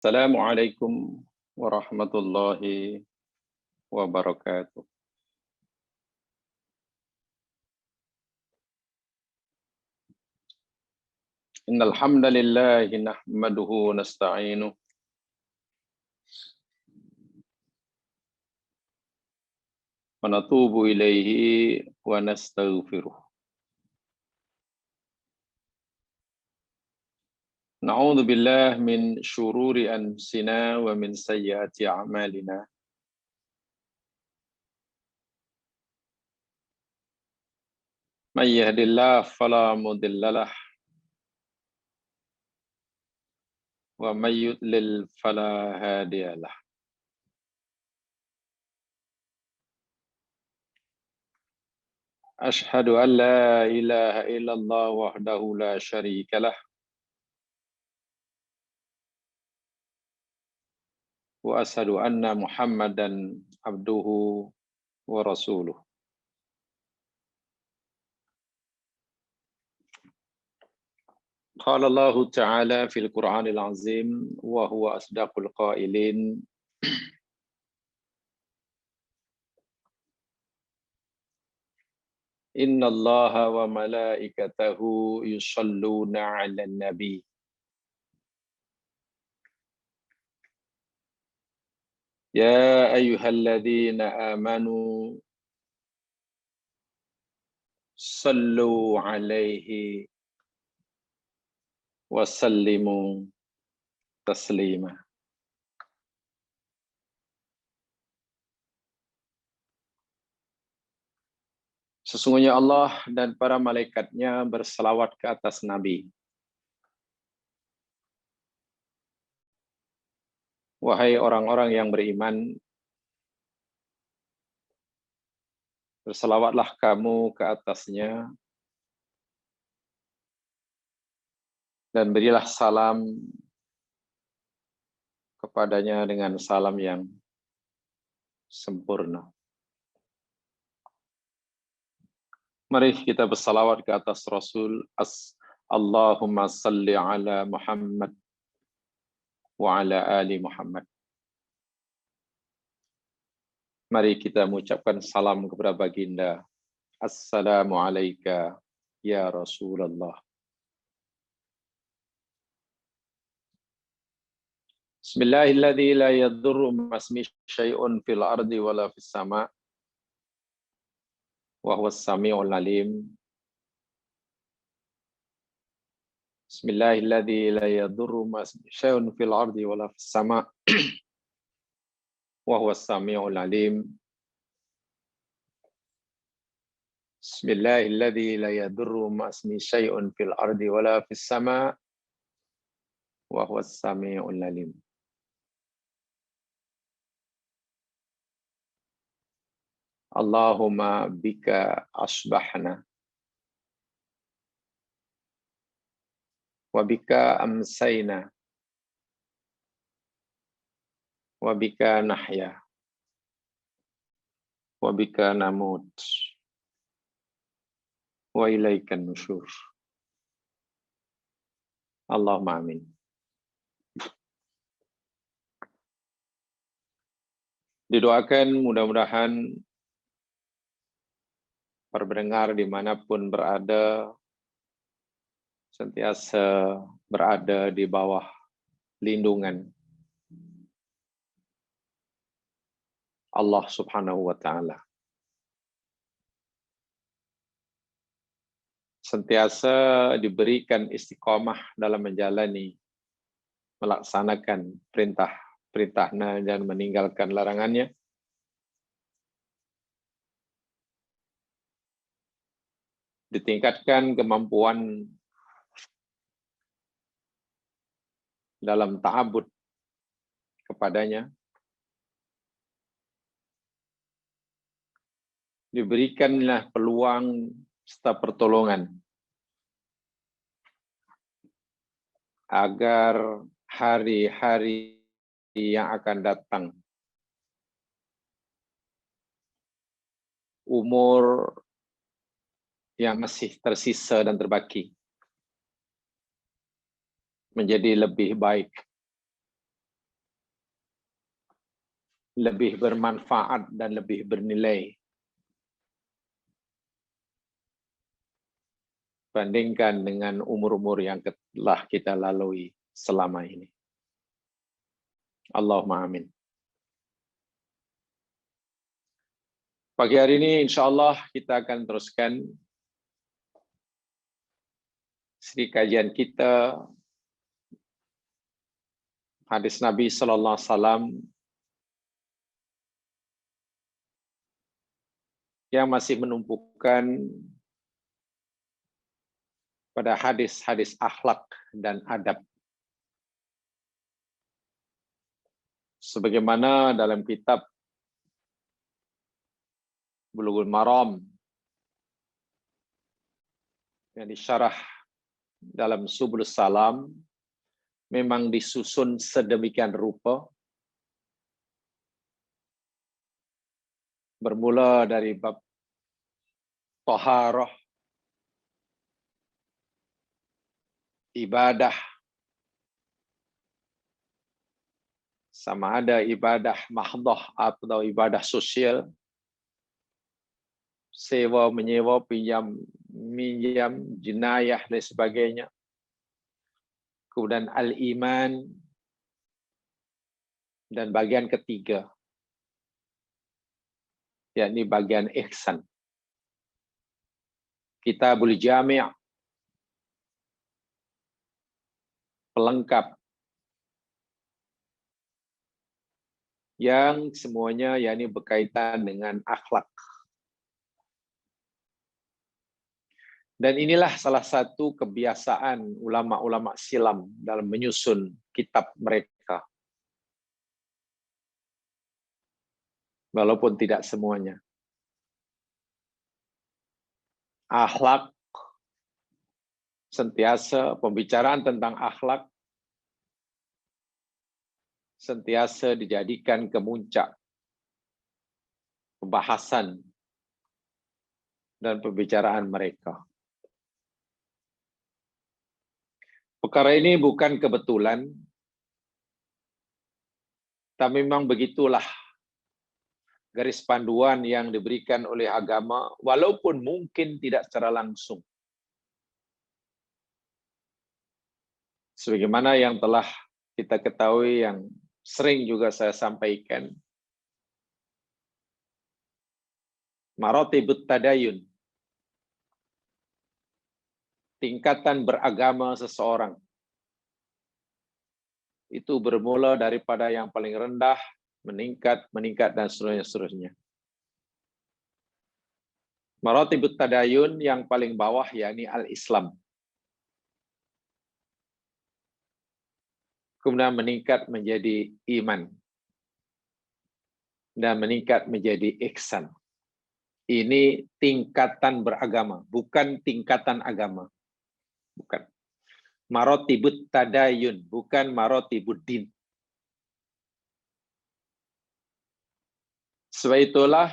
Assalamualaikum warahmatullahi wabarakatuh. Innal hamdalillah nahmaduhu wa nasta'inuhu wa natubu ilaihi wa nastaghfiruh. Na'udzu billahi min syururi anfusina wa min sayyiati a'malina. May yahdihillahu fala mudhillalah wa may yudlil fala hadiyalah. Ashhadu an la ilaha illallah wahdahu la syarikalah wa ashhadu anna Muhammadan abduhu wa rasuluh. Qala Allah Ta'ala fil Qur'anil Azim wa huwa asdaqul qailin. Inna Allaha wa malaikatahu yusalluna 'alan nabi. Ya ayyuhalladzina amanu sallu 'alaihi wa sallimu taslima. Sesungguhnya Allah dan para malaikatnya berselawat ke atas Nabi. Wahai orang-orang yang beriman, berselawatlah kamu ke atasnya dan berilah salam kepadanya dengan salam yang sempurna. Mari kita bersalawat ke atas Rasul. Allahumma salli ala Muhammad wa ala ali Muhammad. Mari kita mengucapkan salam kepada baginda. Assalamu alayka ya Rasulullah. Bismillahilladzi la yadurru ma'asmi syai'un fil ardi wala fis sama' wa huwas sami'ul alim. Bismillahilladzi la yadurru ma'asmi syai'un fil ardi wala fis sama' wa huwas sami'ul alim. Bismillahilladzi la yadurru ma'asmi syai'un fil ardi wala fis sama' wa huwas sami'ul alim. Allahumma bika asbahna wa bika amsayna wa bika nahya wa bika namut wa ilaikan nusyur. Allahumma amin. Didoakan mudah-mudahan para pendengar dimanapun berada, sentiasa berada di bawah lindungan Allah Subhanahu wa Ta'ala. Sentiasa diberikan istiqomah dalam menjalani, melaksanakan perintah-perintahnya dan meninggalkan larangannya. Ditingkatkan kemampuan dalam ta'abud kepadanya. Diberikanlah peluang serta pertolongan agar hari-hari yang akan datang, umur yang masih tersisa dan terbaki, menjadi lebih baik lebih bermanfaat dan lebih bernilai bandingkan dengan umur-umur yang telah kita lalui selama ini. Allahumma amin. Pagi hari ini insya Allah kita akan teruskan seri kajian kita hadis Nabi Sallallahu Alaihi Wasallam yang masih menumpukan pada hadis-hadis akhlak dan adab. Sebagaimana dalam kitab Bulughul Maram yang disyarah dalam Subulus Salam memang disusun sedemikian rupa, bermula dari bab taharah, ibadah, sama ada ibadah mahdoh atau ibadah sosial, sewa, menyewa, pinjam, minjam, jenayah, dan sebagainya. Kemudian al-iman, dan bagian ketiga, yakni bagian ihsan. Kitabul Jami', pelengkap, yang semuanya yakni berkaitan dengan akhlak. Dan inilah salah satu kebiasaan ulama-ulama silam dalam menyusun kitab mereka. Walaupun tidak semuanya. Akhlak, sentiasa pembicaraan tentang akhlak, sentiasa dijadikan kemuncak pembahasan dan pembicaraan mereka. Perkara ini bukan kebetulan, tapi memang begitulah garis panduan yang diberikan oleh agama, walaupun mungkin tidak secara langsung. Sebagaimana yang telah kita ketahui, yang sering juga saya sampaikan, maratibut tadayun, tingkatan beragama seseorang, itu bermula daripada yang paling rendah, meningkat, dan seterusnya. Maratibut tadayun yang paling bawah yakni al-Islam. Kemudian meningkat menjadi iman. Dan meningkat menjadi ihsan. Ini tingkatan beragama, bukan tingkatan agama. Bukan. Maratibut tadayun, bukan maratibud din. Sebab itulah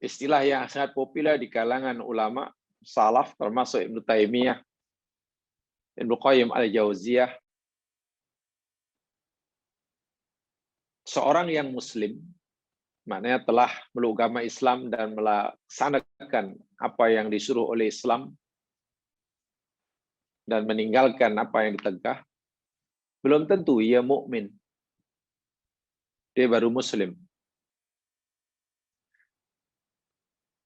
istilah yang sangat populer di kalangan ulama salaf, termasuk Ibnu Taimiyah, Ibnu Qayyim al-Jauziyah. Seorang yang muslim, maknanya telah meluk agama Islam dan melaksanakan apa yang disuruh oleh Islam, dan meninggalkan apa yang ditegah, belum tentu ia mukmin. Dia baru muslim.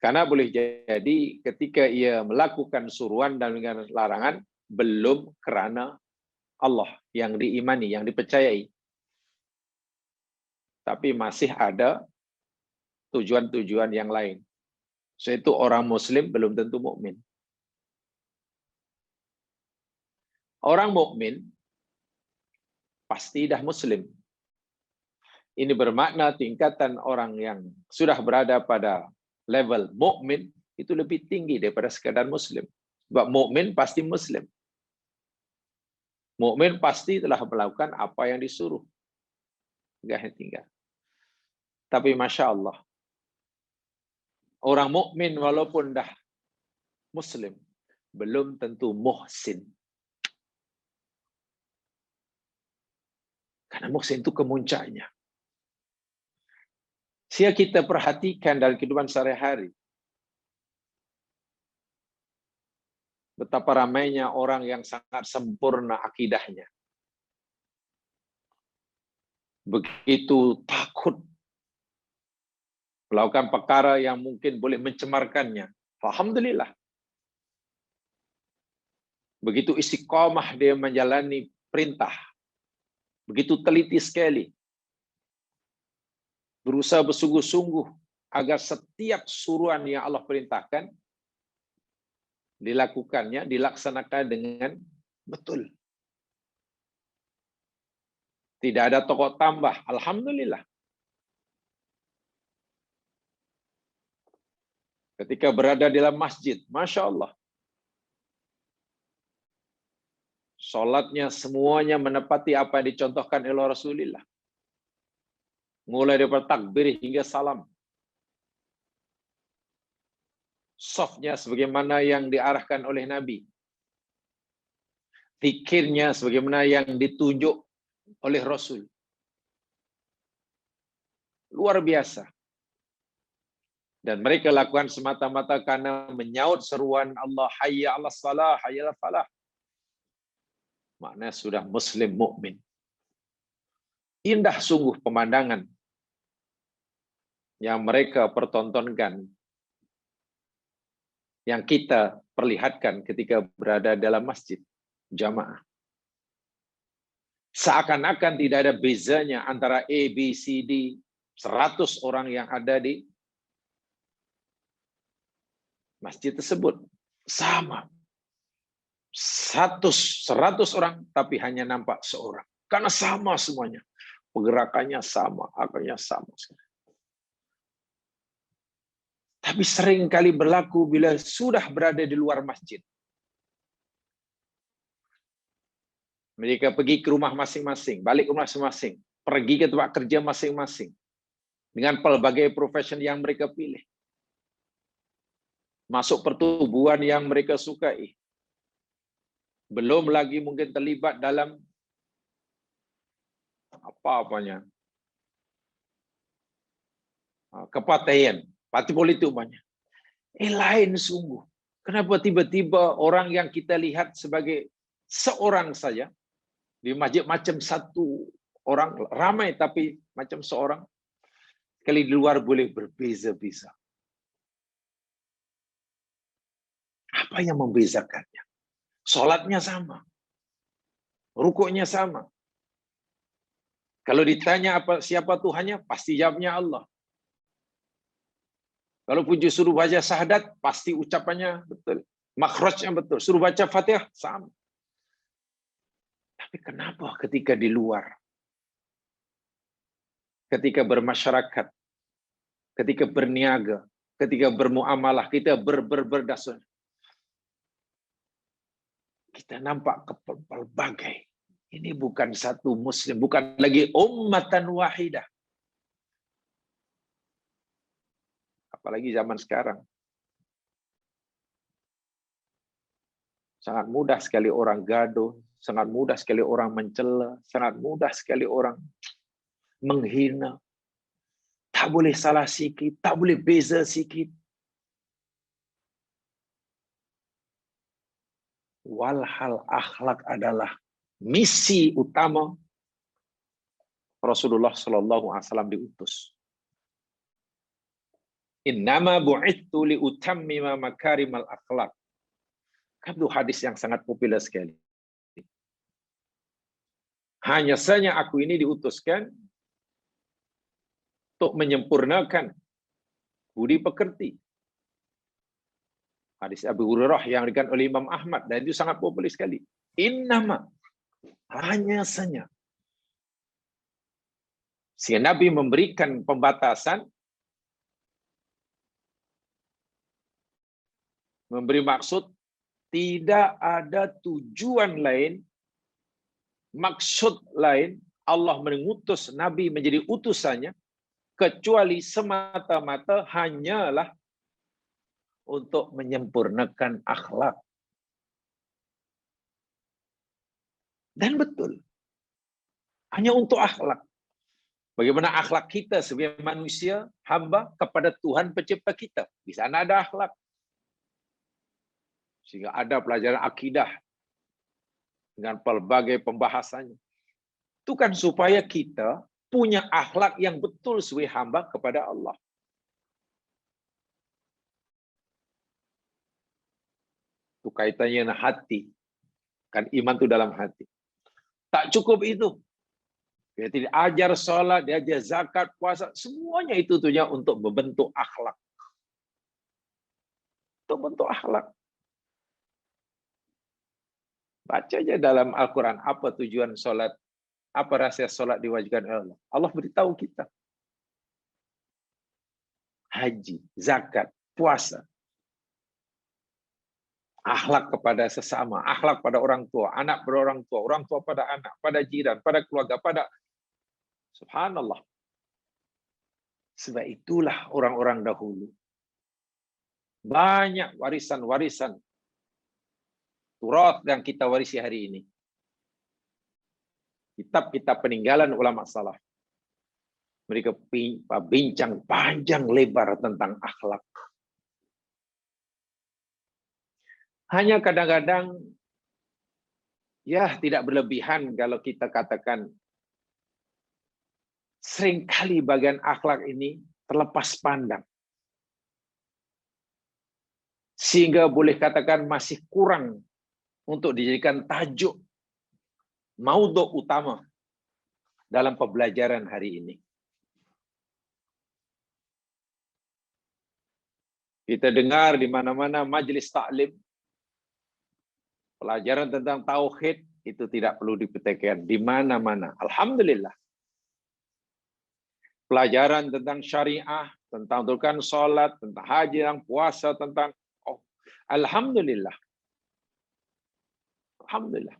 Karena boleh jadi ketika ia melakukan suruhan dan larangan, belum karena Allah yang diimani, yang dipercayai. Tapi masih ada tujuan-tujuan yang lain. Yaitu orang muslim belum tentu mukmin. Orang mukmin pasti dah muslim. Ini bermakna tingkatan orang yang sudah berada pada level mukmin itu lebih tinggi daripada sekadar muslim. Sebab mukmin pasti muslim. Mukmin pasti telah melakukan apa yang disuruh. Enggak tinggal. Tapi Masya Allah, orang mukmin walaupun dah muslim, belum tentu muhsin. Karena muhsin itu kemuncaknya. Sia kita perhatikan dalam kehidupan sehari-hari, betapa ramainya orang yang sangat sempurna akidahnya. Begitu takut melakukan perkara yang mungkin boleh mencemarkannya. Alhamdulillah. Begitu istiqamah dia menjalani perintah. Begitu teliti sekali. Berusaha bersungguh-sungguh agar setiap suruhan yang Allah perintahkan dilakukannya, dilaksanakan dengan betul. Tidak ada tokok tambah. Alhamdulillah. Ketika berada di dalam masjid, Masya Allah. Salatnya semuanya menepati apa yang dicontohkan oleh Rasulullah. Mulai dari takbir hingga salam. Safnya sebagaimana yang diarahkan oleh Nabi. Zikirnya sebagaimana yang ditunjuk oleh Rasul. Luar biasa. Dan mereka lakukan semata-mata karena menyaut seruan Allah, hayya 'alas salah, hayya 'alal falah. Maknanya sudah muslim mukmin. Indah sungguh pemandangan yang mereka pertontonkan, yang kita perlihatkan ketika berada dalam masjid jamaah. Seakan-akan tidak ada bezanya antara A, B, C, D, 100 orang yang ada di masjid tersebut. Sama. 100 orang, tapi hanya nampak seorang. Karena sama semuanya. Pergerakannya sama, akarnya sama. Tapi sering kali berlaku bila sudah berada di luar masjid. Mereka pergi ke rumah masing-masing, balik ke rumah masing-masing, pergi ke tempat kerja masing-masing, dengan pelbagai profesi yang mereka pilih. Masuk pertubuhan yang mereka sukai. Belum lagi mungkin terlibat dalam apa-apanya, kepartaian, parti politik umpamanya. Lain sungguh. Kenapa tiba-tiba orang yang kita lihat sebagai seorang saja, di masjid macam satu orang, ramai tapi macam seorang, sekali di luar boleh berbeza-beza. Apa yang membezakannya? Salatnya sama. Rukuknya sama. Kalau ditanya siapa Tuhannya, pasti jawabnya Allah. Kalau puji suruh baca syahadat, pasti ucapannya betul. Makhrajnya betul. Suruh baca Fatihah, sama. Tapi kenapa ketika di luar, ketika bermasyarakat, ketika berniaga, ketika bermuamalah, kita berdasar, kita nampak pelbagai. Ini bukan satu muslim, bukan lagi ummatan wahidah. Apalagi zaman sekarang. Sangat mudah sekali orang gaduh, sangat mudah sekali orang mencela, sangat mudah sekali orang menghina. Tak boleh salah sikit, tak boleh beza sikit. Walhal akhlak adalah misi utama Rasulullah Shallallahu Alaihi Wasallam diutus. Innama bu'ithu li utammima makarimal akhlak. Itu hadis yang sangat populer sekali. Hanya saja aku ini diutuskan untuk menyempurnakan budi pekerti. Hadis Abu Hurairah yang diriwayatkan oleh Imam Ahmad, dan itu sangat populer sekali. Innama, hanya saja. Si Nabi memberikan pembatasan, memberi maksud, tidak ada tujuan lain, maksud lain, Allah mengutus Nabi menjadi utusannya, kecuali semata-mata hanyalah untuk menyempurnakan akhlak. Dan betul. Hanya untuk akhlak. Bagaimana akhlak kita sebagai manusia, hamba kepada Tuhan pencipta kita. Di sana ada akhlak. Sehingga ada pelajaran akidah dengan pelbagai pembahasannya. Itu kan supaya kita punya akhlak yang betul sebagai hamba kepada Allah. Itu kaitannya dengan hati. Kan iman itu dalam hati. Tak cukup itu. Dia tidak ajar sholat, dia ajar zakat, puasa. Semuanya itu tujuannya untuk membentuk akhlak. Untuk bentuk akhlak. Baca aja dalam Al-Quran apa tujuan sholat. Apa rahasia sholat diwajibkan oleh Allah. Allah beritahu kita. Haji, zakat, puasa. Akhlak kepada sesama, akhlak pada orang tua, anak pada orang tua pada anak, pada jiran, pada keluarga, pada subhanallah. Sebab itulah orang-orang dahulu. Banyak warisan-warisan Taurat yang kita warisi hari ini. Kitab-kitab peninggalan ulama salaf. Mereka bincang panjang lebar tentang akhlak. Hanya kadang-kadang ya tidak berlebihan kalau kita katakan seringkali bagian akhlak ini terlepas pandang. Sehingga boleh katakan masih kurang untuk dijadikan tajuk maudhu utama dalam pembelajaran hari ini. Kita dengar di mana-mana majelis taklim, pelajaran tentang tauhid itu tidak perlu dipetekkan di mana-mana. Alhamdulillah. Pelajaran tentang syariah, tentang tukan salat, tentang haji, tentang puasa, tentang alhamdulillah. Alhamdulillah.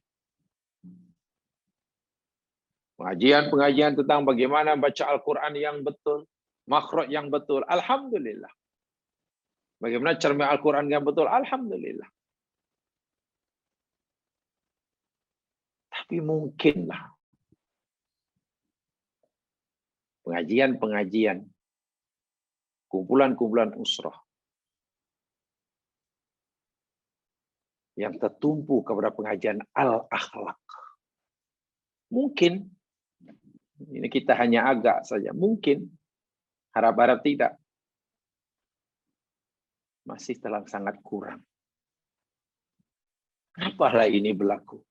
Pengajian-pengajian tentang bagaimana baca Al-Quran yang betul, makhraj yang betul. Alhamdulillah. Bagaimana cermat Al-Quran yang betul. Alhamdulillah. Tapi mungkinlah pengajian-pengajian, kumpulan-kumpulan usrah yang tertumpu kepada pengajian al-akhlak. Mungkin, ini kita hanya agak saja, mungkin, harap-harap tidak, masih telah sangat kurang. Kenapalah ini berlaku?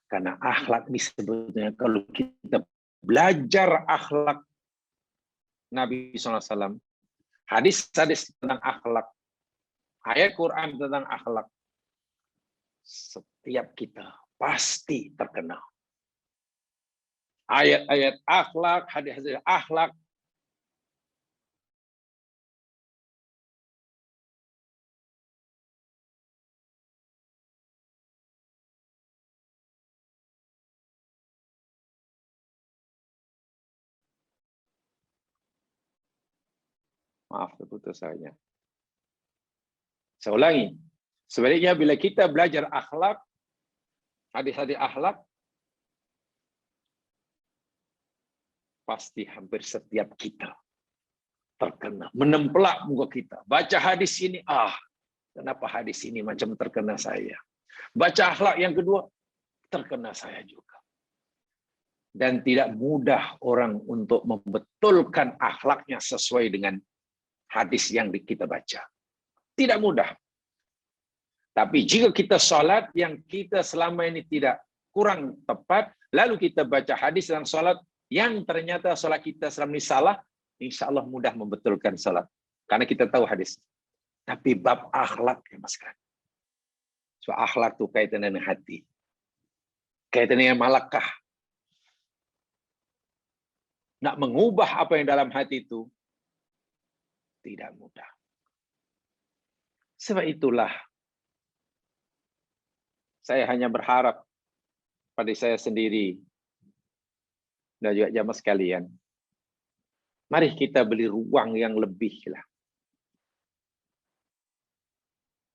Karena akhlak ini sebetulnya kalau kita belajar akhlak Nabi SAW, hadis-hadis tentang akhlak, ayat Quran tentang akhlak, setiap kita pasti terkenal. Ayat-ayat akhlak, hadis-hadis akhlak, maaf terputus saya. Saya ulangi. Sebaliknya bila kita belajar akhlak, hadis-hadis akhlak, pasti hampir setiap kita terkena, menempelak muka kita. Baca hadis ini, kenapa hadis ini macam terkena saya? Baca akhlak yang kedua, terkena saya juga. Dan tidak mudah orang untuk membetulkan akhlaknya sesuai dengan hadis yang kita baca. Tidak mudah. Tapi jika kita sholat yang kita selama ini tidak kurang tepat, lalu kita baca hadis dan sholat yang ternyata sholat kita selama ini salah, insya Allah mudah membetulkan sholat. Karena kita tahu hadis. Tapi bab akhlak, ya Mas kan. So, akhlak itu kaitan dengan hati. Kaitan dengan malakah. Nak mengubah apa yang dalam hati itu, tidak mudah. Sebab itulah, saya hanya berharap pada saya sendiri, dan juga jamaah sekalian, mari kita beri ruang yang lebih lah.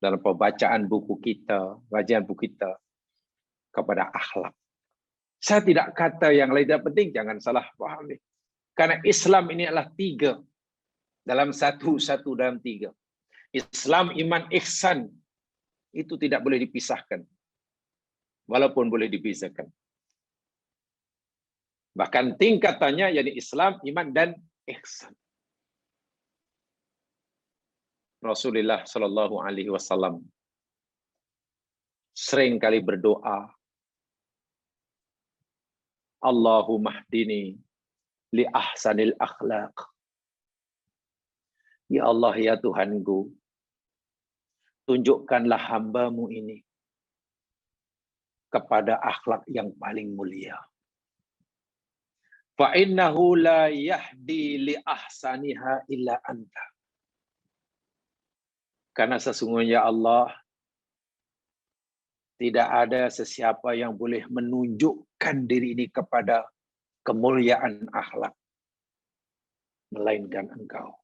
Dalam pembacaan buku kita, bacaan buku kita, kepada akhlak. Saya tidak kata yang lain tidak penting, jangan salah paham. Karena Islam ini adalah 3 dalam satu dalam 3. Islam, iman, ihsan itu tidak boleh dipisahkan. Walaupun boleh dipisahkan. Bahkan tingkatannya yakni Islam, iman, dan ihsan. Rasulullah Shallallahu Alaihi Wasallam sering kali berdoa, Allahumma hdini li ahsanil akhlaq. Ya Allah, ya Tuhanku, tunjukkanlah hamba-Mu ini kepada akhlak yang paling mulia. Fa innahu la yahdi li ahsaniha illa anta. Karena sesungguhnya Allah tidak ada sesiapa yang boleh menunjukkan diri ini kepada kemuliaan akhlak melainkan Engkau.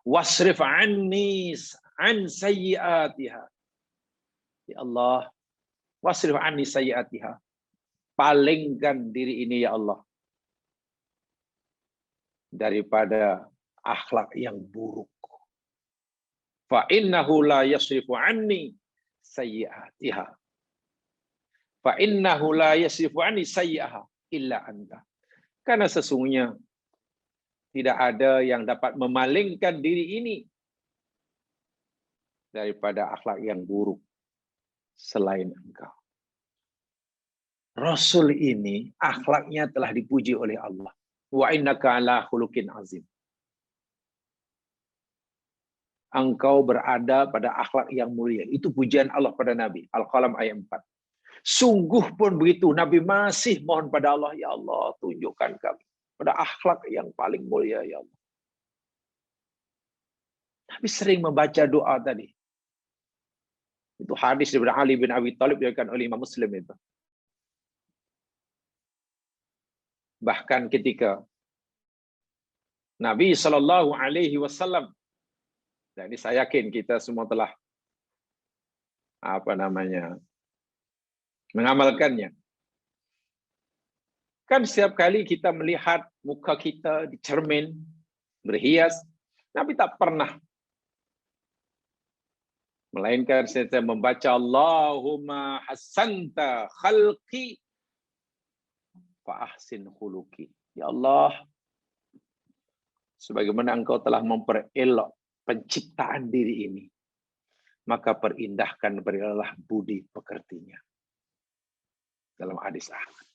Wasrif anni an sayyiatiha. Ya Allah, wasrif anni sayyiatiha. Palingkan diri ini ya Allah daripada akhlak yang buruk. Fa innahu la yasrifu anni sayyiatiha. Fa innahu la yasrifu anni sayyi'aha illa anta. Karena sesungguhnya tidak ada yang dapat memalingkan diri ini daripada akhlak yang buruk selain Engkau. Rasul ini akhlaknya telah dipuji oleh Allah. Wa innaka ala khuluqin azim. Engkau berada pada akhlak yang mulia. Itu pujian Allah pada Nabi. Al-Qalam ayat 4. Sungguh pun begitu, Nabi masih mohon pada Allah, ya Allah, tunjukkan kami pada akhlak yang paling mulia, ya Allah. Nabi sering membaca doa tadi. Itu hadis dari Ali bin Abi Thalib diriwayatkan oleh Imam Muslim itu. Bahkan ketika Nabi Shallallahu Alaihi Wasallam, dan ini saya yakin kita semua telah mengamalkannya. Kan setiap kali kita melihat muka kita di cermin berhias, Nabi tak pernah melainkan saya membaca Allahumma hassanta khalqi fa ahsin khuluqi. Ya Allah, sebagaimana Engkau telah memperelok penciptaan diri ini, maka perindahkan berilah budi pekertinya. Dalam hadis Ahmad.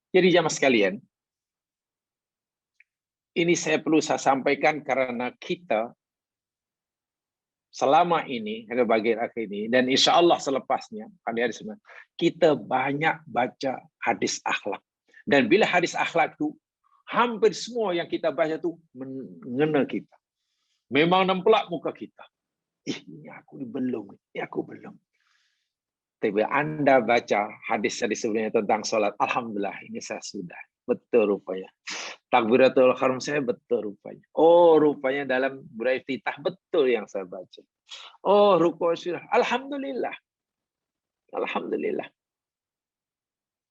Jadi jamaah sekalian, ini saya perlu sampaikan karena kita selama ini, ada bagian akhir ini, dan insya Allah selepasnya, kita banyak baca hadis akhlak. Dan bila hadis akhlak itu, hampir semua yang kita baca itu mengena kita. Memang nempelak muka kita. Ini aku belum, ini aku belum. Tapi Anda baca hadis-hadis sebelumnya tentang sholat, alhamdulillah ini saya sudah. Betul rupanya. Takbiratul ihram saya betul rupanya. Oh, rupanya dalam beriftitah betul yang saya baca. Oh, rukuk sudah. Alhamdulillah. Alhamdulillah.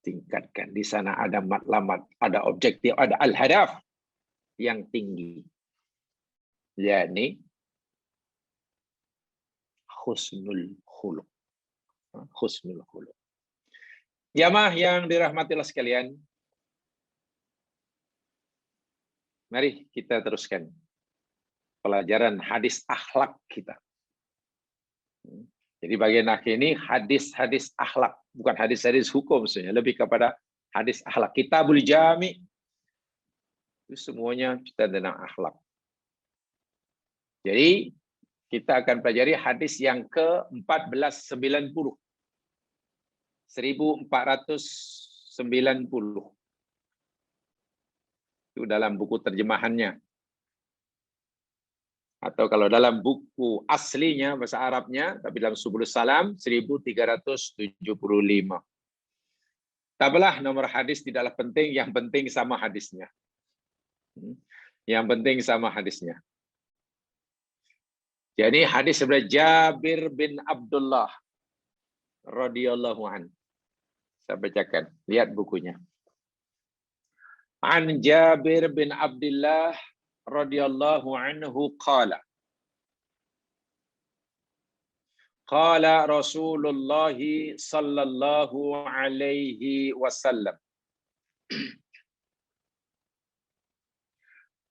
Tingkatkan. Di sana ada matlamat, ada objektif, ada al-hadaf yang tinggi. yakni husnul khuluq. Husnul khuluq. Jamaah yang dirahmati Allah sekalian, mari kita teruskan pelajaran hadis akhlak kita. Jadi bagian akhir ini hadis-hadis akhlak, bukan hadis-hadis hukum sebenarnya, lebih kepada hadis akhlak. Kitabul Jami' itu semuanya kita tentang akhlak. Jadi kita akan pelajari hadis yang ke-1490. 1490. Itu dalam buku terjemahannya. Atau kalau dalam buku aslinya bahasa Arabnya, tapi dalam Subulus Salam 1375. Tak apalah nomor hadis tidaklah penting, yang penting sama hadisnya. Yang penting sama hadisnya. Jadi hadis dari Jabir bin Abdullah radhiyallahu anhu. Saya bacakan, lihat bukunya. An Jabir bin Abdullah radhiyallahu anhu qala qala Rasulullah sallallahu alaihi wasallam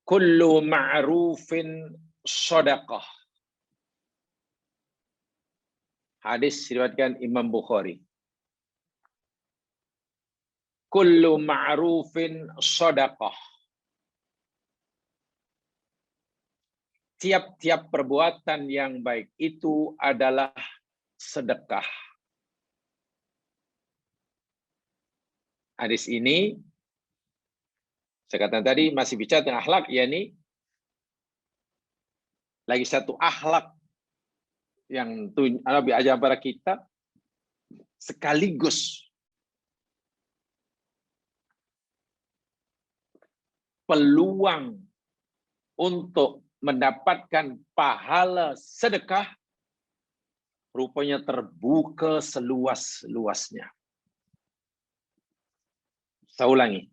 kullu ma'rufin shadaqah. Hadis diriwayatkan Imam Bukhari. Kullu ma'rufin shadaqah. Tiap-tiap perbuatan yang baik itu adalah sedekah. Hadis ini, saya katakan tadi, masih bicara tentang akhlak, yakni lagi satu akhlak yang Nabi ajar kepada kita, sekaligus peluang untuk mendapatkan pahala sedekah rupanya terbuka seluas-luasnya. Saya ulangi.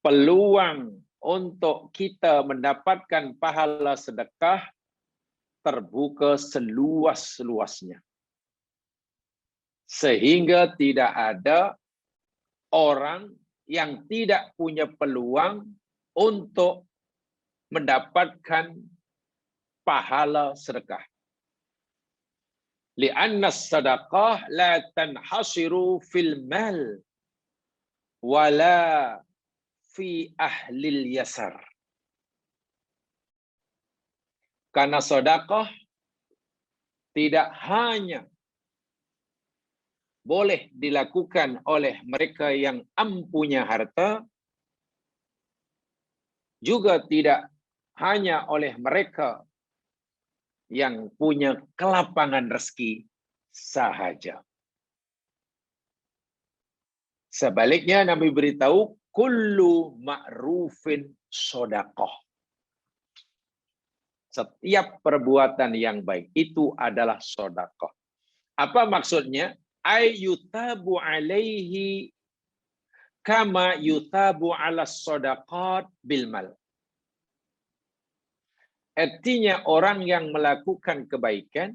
Peluang untuk kita mendapatkan pahala sedekah terbuka seluas-luasnya. Sehingga tidak ada orang yang tidak punya peluang untuk mendapatkan pahala sedekah. Li'anna sadaqah la tanhasiru fil mal wala fi ahlil yasar. Karena sedekah tidak hanya boleh dilakukan oleh mereka yang ampunya harta, juga tidak hanya oleh mereka yang punya kelapangan rezeki sahaja. Sebaliknya Nabi beritahu, kullu ma'rufin shadaqah. Setiap perbuatan yang baik itu adalah sedekah. Apa maksudnya? Ay yutabu alaihi kama yutabu ala shadaqat bil mal. Artinya orang yang melakukan kebaikan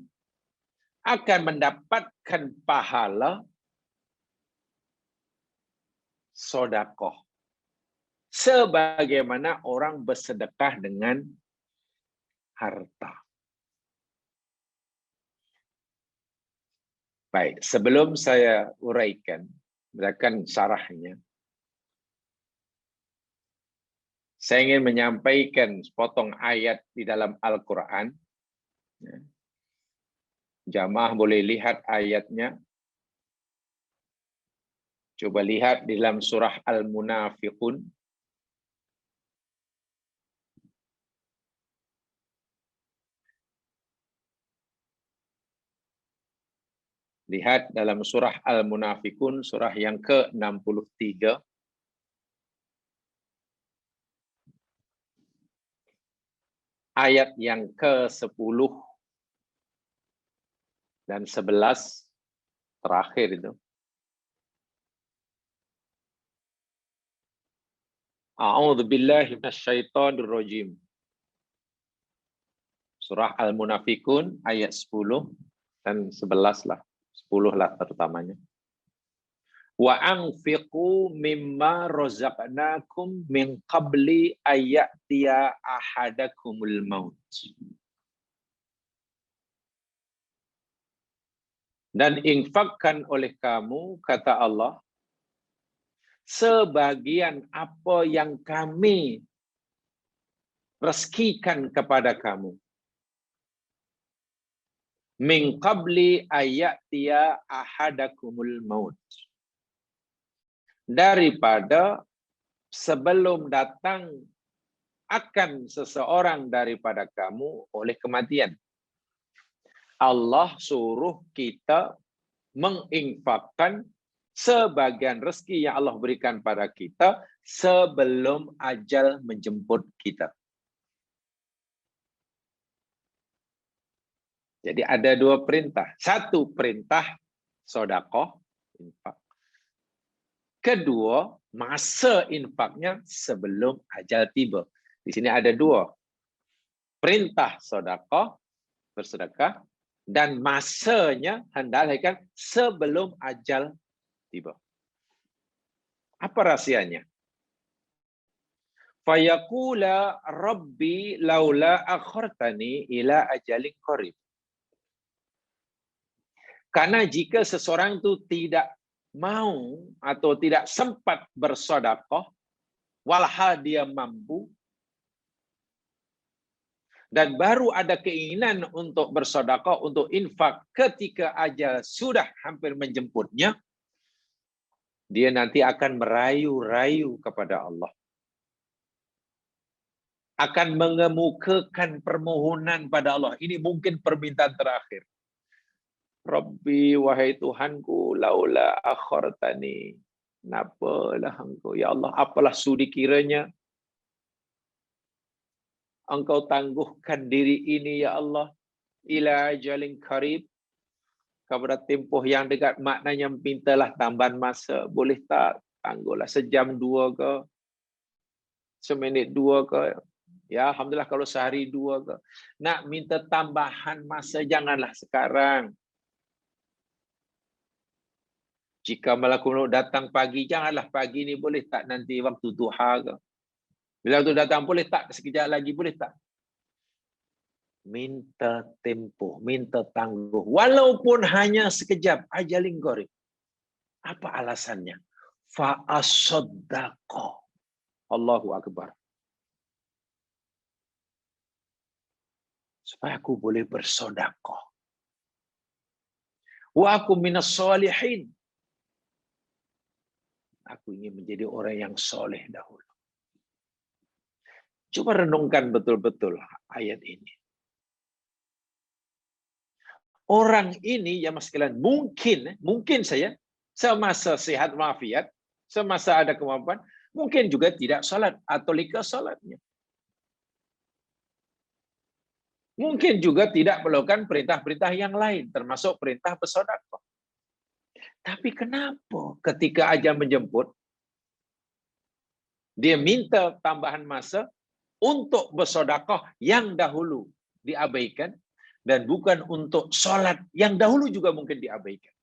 akan mendapatkan pahala sedekah sebagaimana orang bersedekah dengan harta. Baik, sebelum saya uraikan, berikan syarahnya, saya ingin menyampaikan sepotong ayat di dalam Al-Quran. Jamaah boleh lihat ayatnya. Coba lihat di dalam surah Al-Munafiqun. Lihat dalam surah Al-Munafiqun, surah yang ke-63. Ayat yang ke-10 dan 11 terakhir itu. A'udzu billahi minasyaitonir rajim. Surah Al-Munafiqun ayat 10 dan 11 lah. 10 lah terutamanya. Wa anfiqu mimma razaqnakum min qabli ayatiya ahadakumul maut. Dan infakkan oleh kamu, kata Allah, sebagian apa yang kami rezekikan kepada kamu. Min qabli ayatiya ahadakumul maut. Daripada sebelum datang akan seseorang daripada kamu oleh kematian. Allah suruh kita menginfakkan sebagian rezeki yang Allah berikan pada kita sebelum ajal menjemput kita. Jadi ada dua perintah. Satu perintah sedekah, infak. Kedua, masa infaknya sebelum ajal tiba. Di sini ada dua. Perintah sedekah, bersedekah, dan masanya hendaknya sebelum ajal tiba. Apa rahsianya? Fayaqula rabbi laula akhartani ila ajalin qarib. Karena jika seseorang itu tidak mau atau tidak sempat bersedekah, walhal dia mampu, dan baru ada keinginan untuk bersedekah, untuk infak ketika ajal sudah hampir menjemputnya, dia nanti akan merayu-rayu kepada Allah. Akan mengemukakan permohonan pada Allah. Ini mungkin permintaan terakhir. Rabbi, wahai Tuhanku, laula akhartani. Kenapalah engkau, ya Allah, apalah sudi kiranya engkau tangguhkan diri ini, ya Allah, ila ajalin qarib, kepada tempoh yang dekat. Maknanya mintalah tambahan masa. Boleh tak? Tangguhlah sejam dua ke, seminit dua ke. Ya, alhamdulillah kalau sehari dua ke. Nak minta tambahan masa, janganlah sekarang. Jika melakukan datang pagi, janganlah pagi ni, boleh tak nanti waktu duha ke. Bila tu datang, boleh tak sekejap lagi, boleh tak? Minta tempoh, minta tangguh. Walaupun hanya sekejap, ajalin qarib. Apa alasannya? Fa'asaddaqa. Allahu Akbar. Supaya aku boleh bersedekah. Wa aku minas shalihin. Aku ingin menjadi orang yang soleh dahulu. Coba renungkan betul-betul ayat ini. Orang ini, ya mas sekalian, mungkin saya semasa sehat walafiat, semasa ada kemampuan, mungkin juga tidak salat atau lika salatnya. Mungkin juga tidak melakukan perintah-perintah yang lain, termasuk perintah bersedekah. Tapi kenapa ketika ajal menjemput, dia minta tambahan masa untuk bersedekah yang dahulu diabaikan, dan bukan untuk solat yang dahulu juga mungkin diabaikan.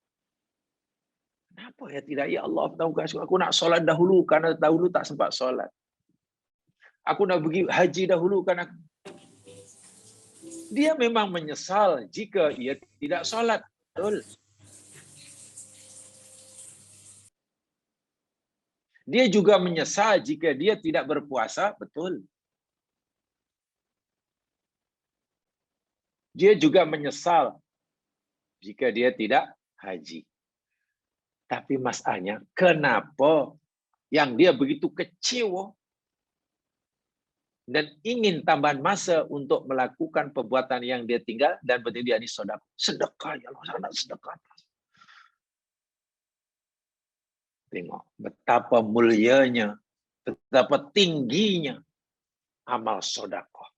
Kenapa ya tidak? Ya Allah, aku nak solat dahulu karena dahulu tak sempat solat. Aku nak pergi haji dahulu karena dia memang menyesal jika ia tidak solat. Betul. Dia juga menyesal jika dia tidak berpuasa. Betul. Dia juga menyesal jika dia tidak haji. Tapi masalahnya, kenapa yang dia begitu kecewa dan ingin tambahan masa untuk melakukan perbuatan yang dia tinggal dan berarti dia ini sedekah. Sedekah, ya Allah, saya nak sedekah. Tengok betapa mulianya, betapa tingginya amal sedekah.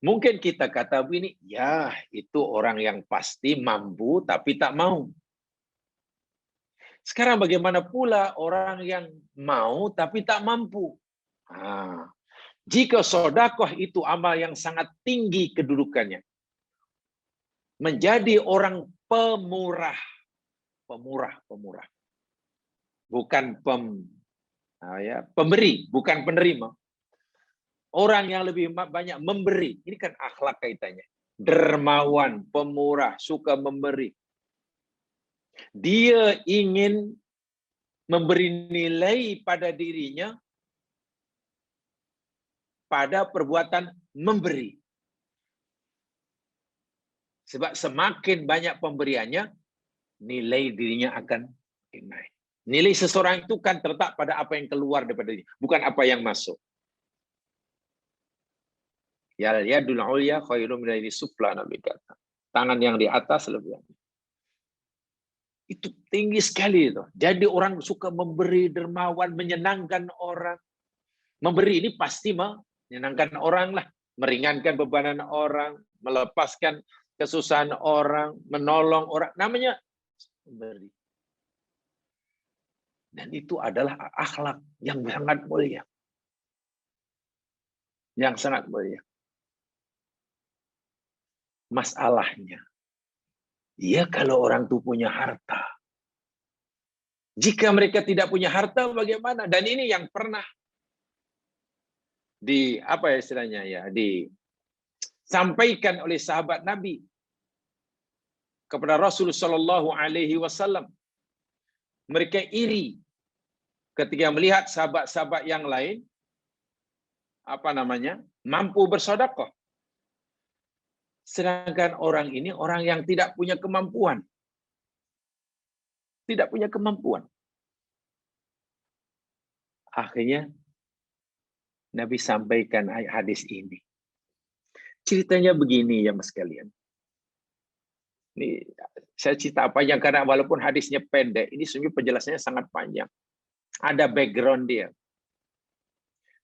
Mungkin kita kata begini, ya itu orang yang pasti mampu tapi tak mau. Sekarang bagaimana pula orang yang mau tapi tak mampu? Jika sedekah itu amal yang sangat tinggi kedudukannya, menjadi orang pemurah, bukan pemberi, bukan penerima. Orang yang lebih banyak memberi, ini kan akhlak kaitannya. Dermawan, pemurah, suka memberi. Dia ingin memberi nilai pada dirinya pada perbuatan memberi. Sebab semakin banyak pemberiannya, nilai dirinya akan naik. Nilai seseorang itu kan terletak pada apa yang keluar daripada diri, bukan apa yang masuk. Ya yadul ulya khairum min yadis sufla, Nabi kata. Tangan yang di atas lebih baik. Itu tinggi sekali itu. Jadi orang suka memberi, dermawan, menyenangkan orang. Memberi ini pasti menyenangkan orang lah, meringankan bebanan orang, melepaskan kesusahan orang, menolong orang. Namanya memberi. Dan itu adalah akhlak yang sangat mulia. Yang sangat mulia. Masalahnya, ya kalau orang itu punya harta. Jika mereka tidak punya harta, bagaimana? Dan ini yang pernah disampaikan oleh sahabat Nabi kepada Rasulullah Shallallahu Alaihi Wasallam. Mereka iri ketika melihat sahabat-sahabat yang lain mampu bersedekah, sedangkan orang ini orang yang tidak punya kemampuan, Akhirnya Nabi sampaikan hadis ini. Ceritanya begini ya mas sekalian. Ini saya cerita apa yang karena walaupun hadisnya pendek, ini sebenarnya penjelasannya sangat panjang. Ada background dia.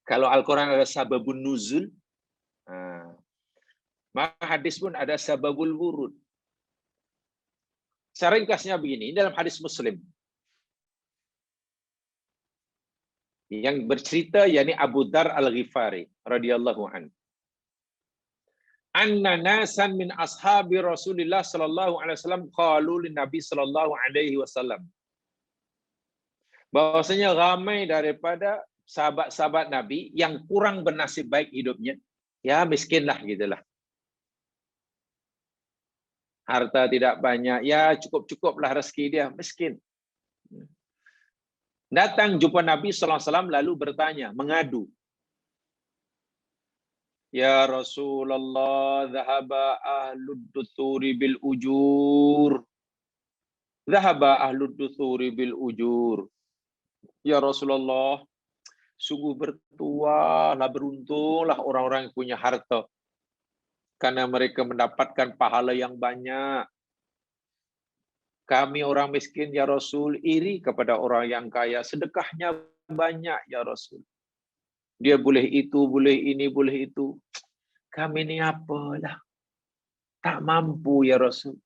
Kalau Al-Quran ada sababun nuzul, maka hadis pun ada sababul wurud. Secara ringkasnya begini, ini dalam hadis Muslim. Yang bercerita yakni Abu Dzar Al-Ghifari radhiyallahu anhu. Anna nasan min ashabi Rasulillah sallallahu alaihi wasallam qalu lin Nabi sallallahu alaihi wasallam. Bahwasanya ramai daripada sahabat-sahabat Nabi yang kurang bernasib baik hidupnya, ya miskinlah gitulah. Harta tidak banyak, ya cukup-cukuplah rezeki dia, miskin. Datang jumpa Nabi sallallahu alaihi wasallam lalu bertanya, mengadu. Ya Rasulullah, dhahaba ahlud duthuri bil ujur. Dhahaba ahlud duthuri bil ujur. Ya Rasulullah, sungguh bertuahlah, beruntunglah orang-orang yang punya harta. Karena mereka mendapatkan pahala yang banyak. Kami orang miskin, ya Rasul, iri kepada orang yang kaya. Sedekahnya banyak, ya Rasul. Dia boleh itu, boleh ini, boleh itu. Kami ini apalah. Tak mampu ya Rasul.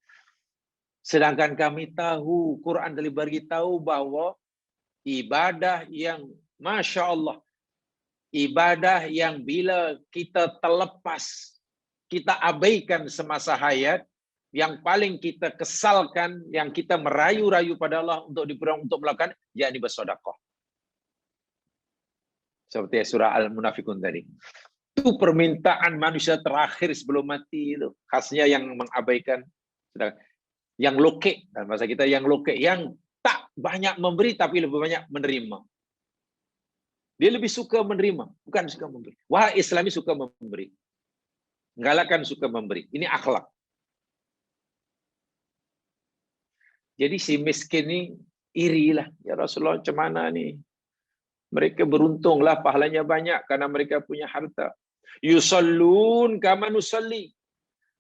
Sedangkan kami tahu, Quran telah beritahu bahwa ibadah yang, Masya Allah, ibadah yang bila kita terlepas, kita abaikan semasa hayat, yang paling kita kesalkan, yang kita merayu-rayu pada Allah untuk melakukan, yakni bersedekah. Seperti surah Al-Munafikun tadi. Itu permintaan manusia terakhir sebelum mati itu. Khasnya yang mengabaikan, yang loke, dan bahasa kita yang loke, yang tak banyak memberi tapi lebih banyak menerima. Dia lebih suka menerima, bukan suka memberi. Wah, Islami suka memberi. Galakan suka memberi. Ini akhlak. Jadi si miskin ini irilah. Ya Rasulullah, macam mana nih? Mereka beruntunglah, pahalanya banyak karena mereka punya harta. Yusallun kama nusalli.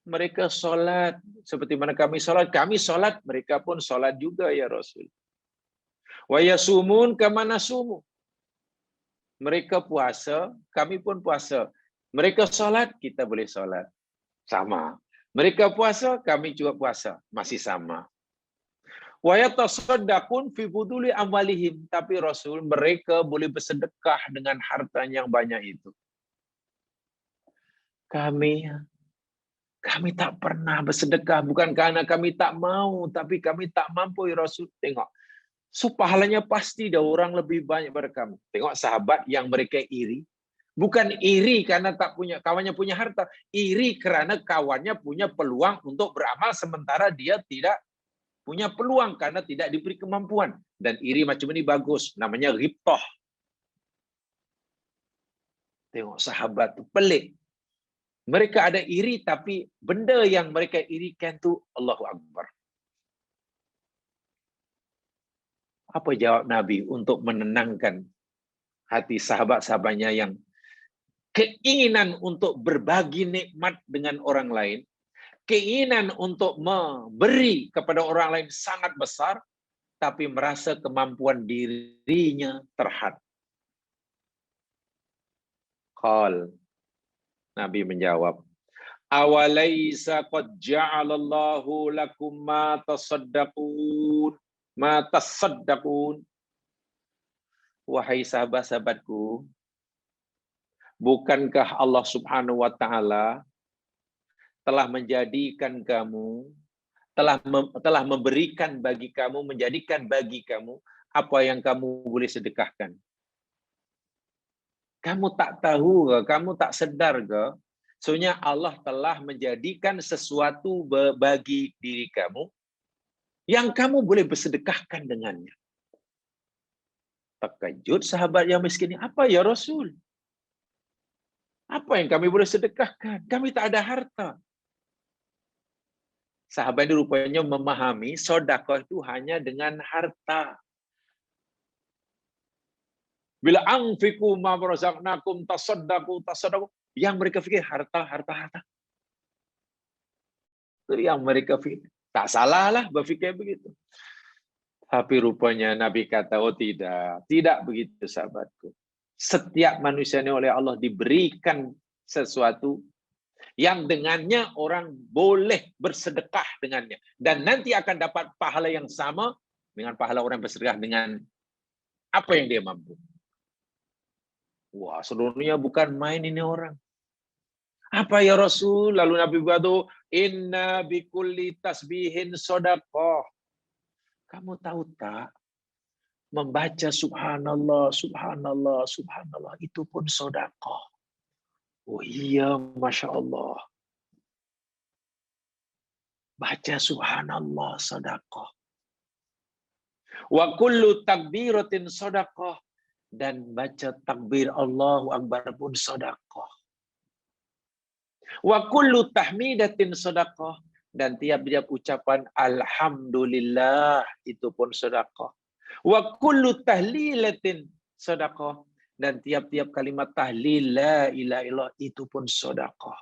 Mereka solat seperti mana kami solat, mereka pun solat juga ya Rasul. Wa yasumun kama nasumu. Mereka puasa, kami pun puasa. Mereka solat, kita boleh solat. Sama. Mereka puasa, kami juga puasa. Masih sama. Wa yatasaddaqun fi buduli amwalihim, tapi Rasul mereka boleh bersedekah dengan hartanya yang banyak itu. Kami tak pernah bersedekah, bukan karena kami tak mau, tapi kami tak mampu ya Rasul. Tengok, so pahalanya pasti ada orang lebih banyak daripada kami. Tengok sahabat yang mereka iri, bukan iri karena tak punya kawannya punya harta, iri karena kawannya punya peluang untuk beramal sementara dia tidak punya peluang karena tidak diberi kemampuan. Dan iri macam ini bagus, namanya ghibtah. Tengok sahabat itu pelik. Mereka ada iri tapi benda yang mereka irikan tu Allahu Akbar. Apa jawab Nabi untuk menenangkan hati sahabat-sahabatnya yang keinginan untuk berbagi nikmat dengan orang lain, keinginan untuk memberi kepada orang lain sangat besar, tapi merasa kemampuan dirinya terhad. Qal, Nabi menjawab, Awalaisa qad ja'alallahu lakum ma tasaddaqun. Ma tasaddaqun. Wahai sahabat-sahabatku, bukankah Allah Subhanahu wa taala telah menjadikan kamu, telah memberikan bagi kamu, menjadikan bagi kamu apa yang kamu boleh sedekahkan? Kamu tak tahu ke? Kamu tak sedar ke? Soalnya Allah telah menjadikan sesuatu bagi diri kamu yang kamu boleh bersedekahkan dengannya. Terkejut sahabat yang miskin ini, apa ya Rasul? Apa yang kami boleh sedekahkan? Kami tak ada harta. Sahabat ini rupanya memahami sedekah itu hanya dengan harta. Bila anfiku ma razaqnakum tasaddaqu. Yang mereka fikir harta. Itu yang mereka fikir. Tak salah lah berfikir begitu. Tapi rupanya Nabi kata, oh tidak begitu sahabatku. Setiap manusia ini oleh Allah diberikan sesuatu yang dengannya orang boleh bersedekah dengannya. Dan nanti akan dapat pahala yang sama dengan pahala orang bersedekah dengan apa yang dia mampu. Wah, seluruhnya bukan main ini orang. Apa ya Rasul? Lalu Nabi berkata, inna bikulli tasbihin sedekah. Kamu tahu tak? Membaca subhanallah, subhanallah, subhanallah. Itu pun sedekah. Oh iya, Masya Allah. Baca subhanallah, sedekah. Wa kullu takbiratin sedekah. Dan baca takbir Allahu Akbar pun sedekah. Wa kullu tahmidatin sedekah. Dan tiap-tiap ucapan alhamdulillah itu pun sedekah. Wa kullu tahlilatin sedekah. Dan tiap-tiap kalimat tahlil la ilaha illallah itu pun sedekah.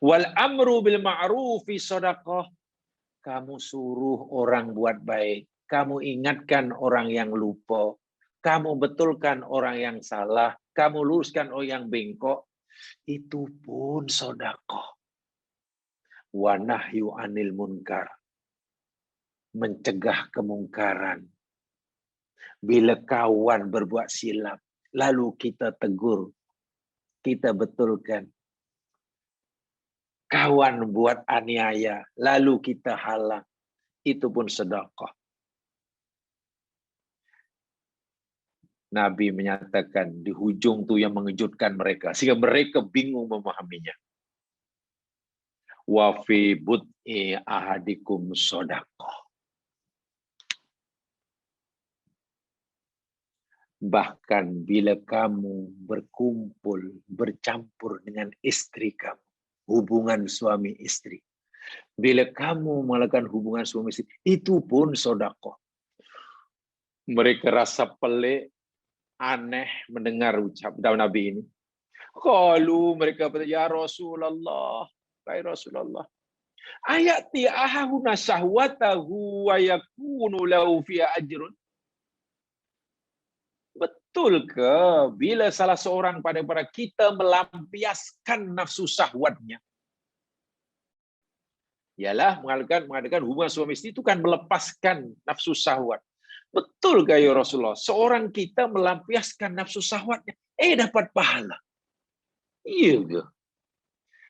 Wal amru bil ma'rufi sedekah. Kamu suruh orang buat baik, kamu ingatkan orang yang lupa, kamu betulkan orang yang salah, kamu luruskan orang yang bengkok, itu pun sedekah. Wa nahyu anil munkar. Mencegah kemungkaran. Bila kawan berbuat silap, lalu kita tegur, kita betulkan. Kawan buat aniaya, lalu kita halang. Itu pun sedekah. Nabi menyatakan di hujung tu yang mengejutkan mereka, sehingga mereka bingung memahaminya. Wa fi bud'i ahadikum sedekah. Bahkan bila kamu berkumpul, bercampur dengan istri kamu, hubungan suami istri. Bila kamu melakukan hubungan suami istri, itu pun sedekah. Mereka rasa pelik, aneh mendengar ucapan Nabi ini. Kalau mereka berkata, ya Rasulullah, baik Rasulullah. Ayati ahahuna syahwatahu wa yakunu lahu fiha ajrun. Betul ke bila salah seorang pada kita melampiaskan nafsu syahwatnya? Ialah mengadakan hubungan suami istri itu kan melepaskan nafsu syahwat. Betul ke ya Rasulullah? Seorang kita melampiaskan nafsu syahwatnya, dapat pahala. Iya ke?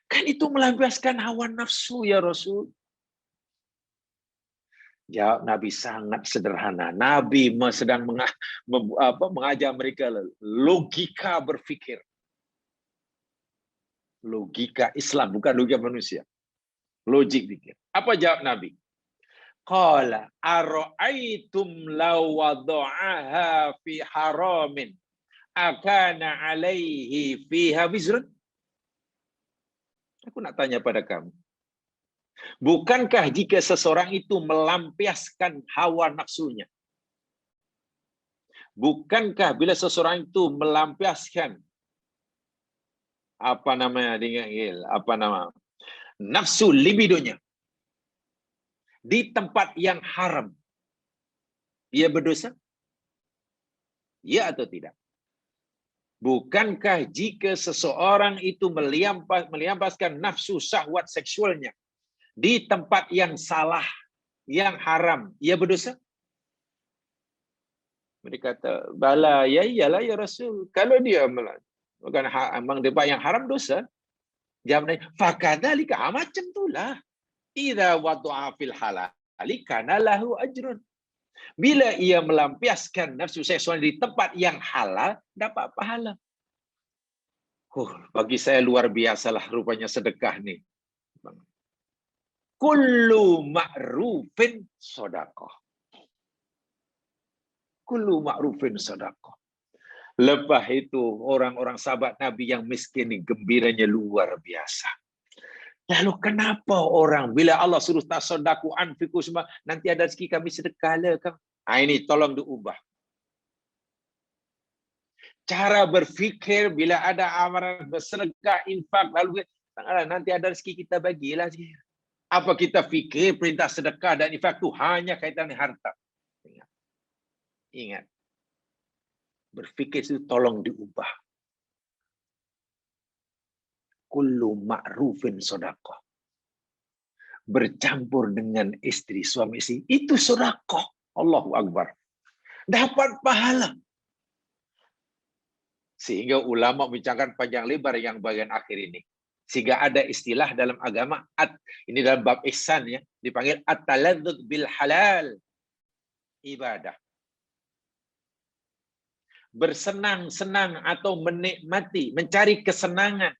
Kan itu melampiaskan hawa nafsu ya Rasul. Jawab Nabi sangat sederhana. Nabi sedang mengajar mereka logika berfikir. Logika Islam, bukan logika manusia. Logik pikir. Apa jawab Nabi? Qala ara'aitum law wada'aha fi haramin akana alaihi fiha wizrun? Aku nak tanya pada kamu. Bukankah jika seseorang itu melampiaskan hawa nafsunya? Bukankah bila seseorang itu melampiaskan nafsu libidonya di tempat yang haram, ia berdosa? Ya atau tidak? Bukankah jika seseorang itu melimpaskan nafsu syahwat seksualnya di tempat yang salah, yang haram, ia berdosa? Mereka kata, bala, ya iyalah ya Rasul. Kalau dia bukan memang tempat yang haram, dosa. Jawabnya, fakadzalika, macam itulah. Idza wada'a fil halali kana lahu ajrun. Bila ia melampiaskan nafsu seksual di tempat yang halal, dapat pahala. Bagi saya luar biasalah rupanya sedekah nih. Kullu ma'rufin sedekah. Kullu ma'rufin sedekah. Lepas itu orang-orang sahabat Nabi yang miskin ini gembiranya luar biasa. Lalu kenapa orang bila Allah suruh tasaddaku anfiku semua, nanti ada rezeki kami sedekahlah kan? Ini tolong diubah. Cara berfikir bila ada amaran bersedekah, infak, lalu nanti ada rezeki kita bagilah. Apa kita fikir perintah sedekah dan infak itu hanya kaitan dengan harta? Ingat. Berfikir itu tolong diubah. Kullu ma'rufin sedekah. Bercampur dengan istri, suami istri, itu sedekah. Allahu Akbar. Dapat pahala. Sehingga ulama bincangkan panjang lebar yang bagian akhir ini. Sehingga ada istilah dalam agama, ini dalam bab ihsan ya, dipanggil at-taladzuz bil halal. Ibadah. Bersenang-senang atau menikmati, mencari kesenangan.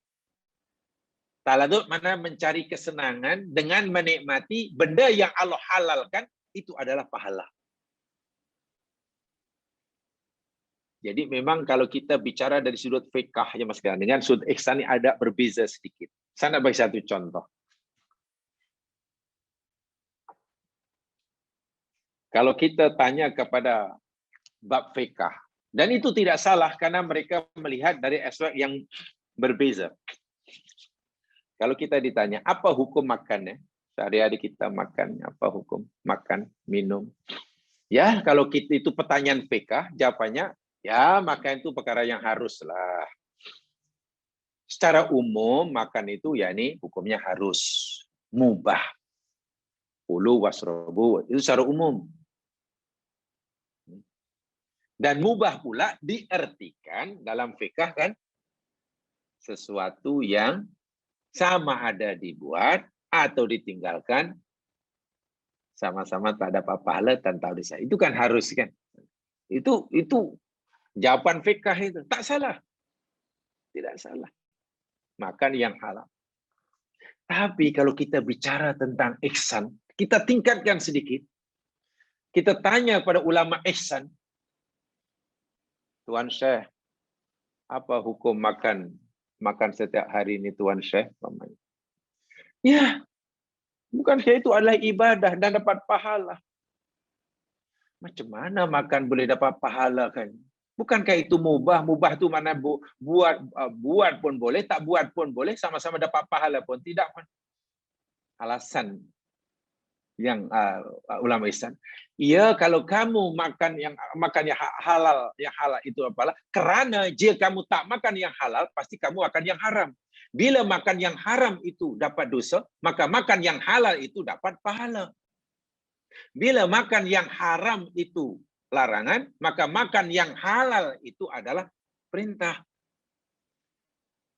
Taladzuz mana mencari kesenangan dengan menikmati benda yang Allah halalkan, itu adalah pahala. Jadi memang kalau kita bicara dari sudut fiqh ya Mas, dengan sudut ihsan ini ada berbeza sedikit. Saya nak bagi satu contoh. Kalau kita tanya kepada bab fiqh, dan itu tidak salah karena mereka melihat dari aspek yang berbeza. Kalau kita ditanya apa hukum makannya, sehari-hari kita makan, apa hukum makan, minum? Ya, kalau kita itu pertanyaan fiqh, jawabannya ya, makan itu perkara yang haruslah. Secara umum, makan itu ya ini hukumnya harus. Mubah. Kulu wasrobu. Itu secara umum. Dan mubah pula diartikan dalam fikah kan, sesuatu yang sama ada dibuat atau ditinggalkan, sama-sama tak dapat pahala tanpa dosa. Itu kan harus kan. Itu jawaban fikah itu. Tak salah. Tidak salah. Makan yang halal. Tapi kalau kita bicara tentang ihsan, kita tingkatkan sedikit. Kita tanya pada ulama ihsan, Tuan Syekh, apa hukum makan setiap hari ini Tuan Syekh? Ya, bukankah itu adalah ibadah dan dapat pahala? Macam mana makan boleh dapat pahala kan? Bukankah itu mubah? Mubah itu mana buat pun boleh, tak buat pun boleh, sama-sama dapat pahala pun tidak. Alasan yang ulama ihsan, ya kalau kamu makan yang halal itu apalah? Kerana jika kamu tak makan yang halal, pasti kamu akan yang haram. Bila makan yang haram itu dapat dosa, maka makan yang halal itu dapat pahala. Bila makan yang haram itu larangan, maka makan yang halal itu adalah perintah.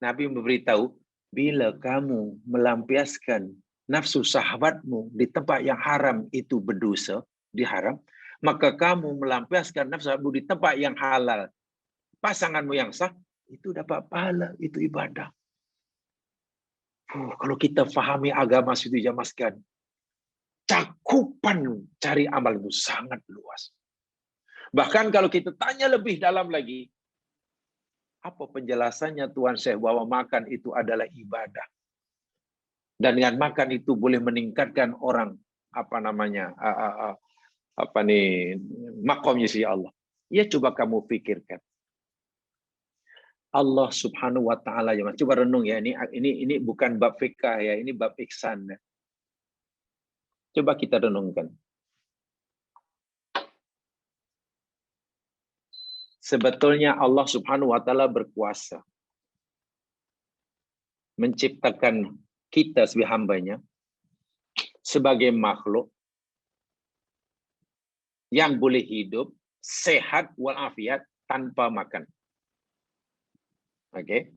Nabi memberitahu, bila kamu melampiaskan nafsu sahabatmu di tempat yang haram itu berdosa, diharam, maka kamu melampiaskan nafsu sahabatmu di tempat yang halal, pasanganmu yang sah, itu dapat pahala, itu ibadah. Kalau kita fahami agama situ jamaskan, cakupan cari amal itu sangat luas. Bahkan kalau kita tanya lebih dalam lagi, apa penjelasannya Tuan Syekh bahwa makan itu adalah ibadah? Dan dengan makan itu boleh meningkatkan orang makomnya si Allah. Ya coba kamu pikirkan. Allah Subhanahu wa taala ya, coba renung ya, ini bukan bab fikah ya, ini bab ihsan ya. Coba kita renungkan. Sebetulnya Allah Subhanahu wa taala berkuasa menciptakan kita sebagai hambanya sebagai makhluk yang boleh hidup sehat walafiat tanpa makan. Oke.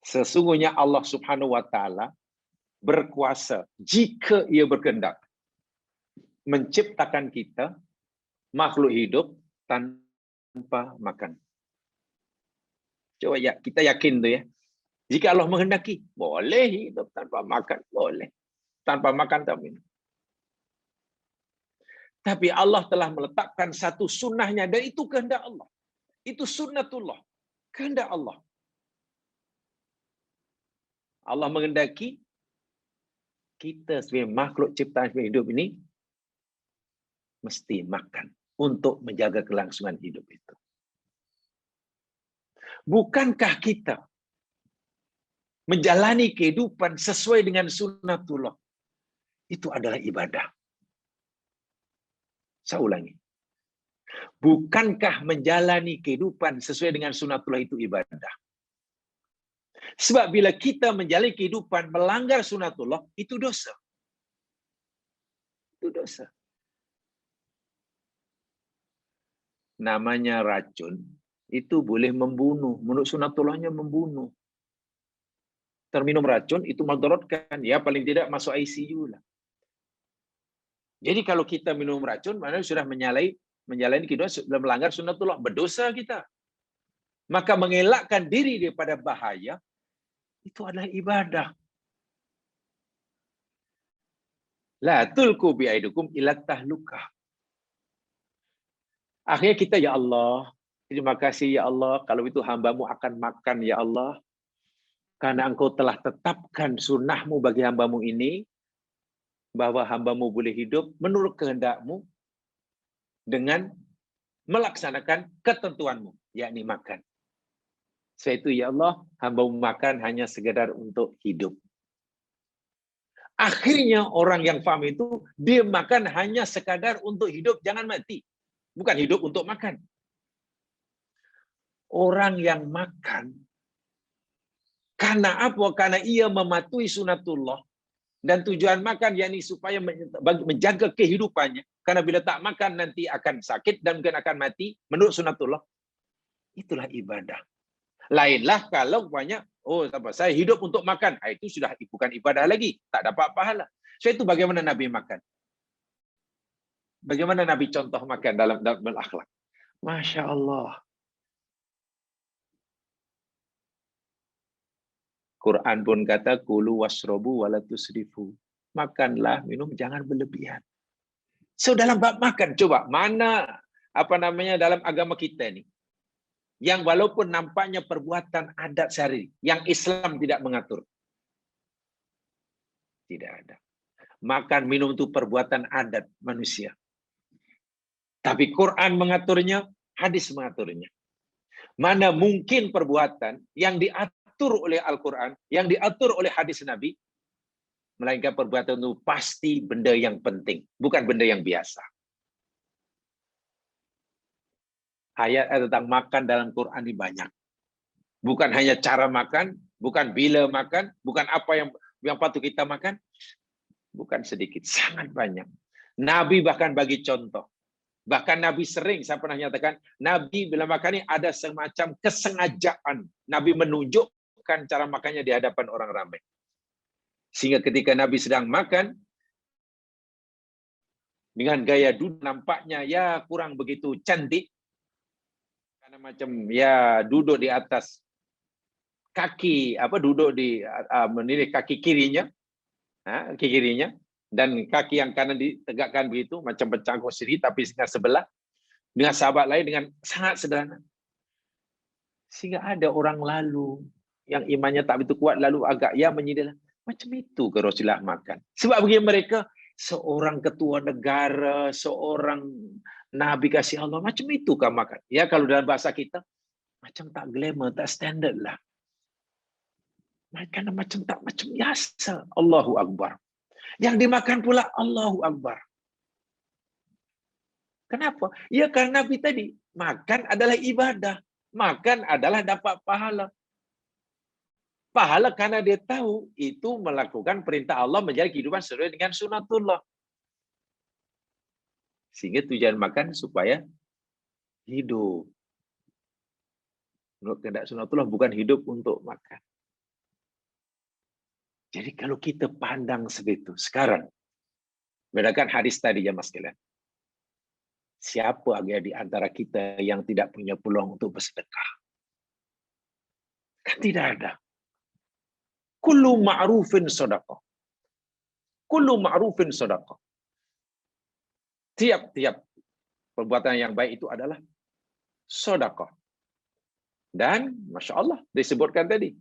Sesungguhnya Allah Subhanahu wa taala berkuasa jika ia berkehendak menciptakan kita makhluk hidup tanpa makan. Coba ya, kita yakin tu ya. Jika Allah menghendaki, boleh hidup tanpa makan, boleh. Tanpa makan tak minum. Tapi Allah telah meletakkan satu sunnahnya dan itu kehendak Allah. Itu sunnatullah. Kehendak Allah. Allah menghendaki kita sebagai makhluk ciptaan sebagai hidup ini mesti makan untuk menjaga kelangsungan hidup itu. Bukankah kita menjalani kehidupan sesuai dengan sunnatullah? Itu adalah ibadah. Saya ulangi. Bukankah menjalani kehidupan sesuai dengan sunnatullah itu ibadah? Sebab bila kita menjalani kehidupan melanggar sunnatullah, itu dosa. Itu dosa. Namanya racun, itu boleh membunuh. Menurut sunnatullahnya membunuh. Terminum racun, itu mudaratkan. Ya paling tidak masuk ICU lah. Jadi kalau kita minum racun, mana sudah menjalani kehidupan sudah melanggar sunnatullah, berdosa kita. Maka mengelakkan diri daripada bahaya itu adalah ibadah. La tulqu bi'aidikum ila tahlukah. Akhirnya kita, ya Allah, terima kasih ya Allah, kalau itu hamba-Mu akan makan ya Allah, karena Engkau telah tetapkan sunnah-Mu bagi hamba-Mu ini, bahwa hamba-Mu boleh hidup menurut kehendak-Mu dengan melaksanakan ketentuan-Mu, yakni makan. Sebab itu ya Allah, hamba-Mu makan hanya sekadar untuk hidup. Akhirnya orang yang faham itu, dia makan hanya sekadar untuk hidup, jangan mati. Bukan hidup untuk makan. Orang yang makan, karena apa? Karena ia mematuhi sunatullah. Dan tujuan makan yakni supaya menjaga kehidupannya. Karena bila tak makan nanti akan sakit dan mungkin akan mati. Menurut sunatullah. Itulah ibadah. Lainlah kalau banyak, oh saya hidup untuk makan. Itu sudah bukan ibadah lagi. Tak dapat pahala. So itu bagaimana Nabi makan? Bagaimana Nabi contoh makan dalam akhlak? Masya Allah. Quran pun kata kulu wasrobu wala tusrifu. Makanlah, minum, jangan berlebihan. So dalam bab makan, coba mana dalam agama kita ni yang walaupun nampaknya perbuatan adat sehari yang Islam tidak mengatur. Tidak ada. Makan minum itu perbuatan adat manusia. Tapi Quran mengaturnya, hadis mengaturnya. Mana mungkin perbuatan yang diatur oleh Al-Quran, yang diatur oleh hadis Nabi, melainkan perbuatan itu pasti benda yang penting, bukan benda yang biasa. Ayat tentang makan dalam Quran ini banyak. Bukan hanya cara makan, bukan bila makan, bukan apa yang patut kita makan, bukan sedikit, sangat banyak. Nabi bahkan bagi contoh. Bahkan Nabi sering, saya pernah nyatakan, Nabi bila makan ini ada semacam kesengajaan. Nabi menunjukkan cara makannya di hadapan orang ramai. Sehingga ketika Nabi sedang makan, dengan gaya duduk nampaknya ya kurang begitu cantik. Karena macam ya duduk di atas kaki, duduk di kaki kirinya. Kaki kirinya. Dan kaki yang kanan ditegakkan begitu, macam bercangkuk sendiri, tapi dengan sebelah, dengan sahabat lain, dengan sangat sederhana. Sehingga ada orang lalu, yang imannya tak begitu kuat, lalu agak menyindir. Macam itu ke Rasulullah makan. Sebab bagi mereka, seorang ketua negara, seorang Nabi kasih Allah, macam itu kah makan? Ya kalau dalam bahasa kita, macam tak glamour, tak standard lah. Makan macam biasa. Allahu Akbar. Yang dimakan pula Allahu Akbar. Kenapa? Ya karena Nabi tadi, makan adalah ibadah. Makan adalah dapat pahala. Pahala karena dia tahu itu melakukan perintah Allah menjadi kehidupan sesuai dengan sunatullah. Sehingga tujuan makan supaya hidup. Menurut kehendak sunatullah bukan hidup untuk makan. Jadi kalau kita pandang segitu, sekarang, bedakan hadis tadi ya mas kalian. Siapa agak di antara kita yang tidak punya peluang untuk bersedekah? Kan tidak ada. Kullu ma'rufin sedekah. Kullu ma'rufin sedekah. Tiap-tiap perbuatan yang baik itu adalah sedekah. Dan Masya Allah disebutkan tadi.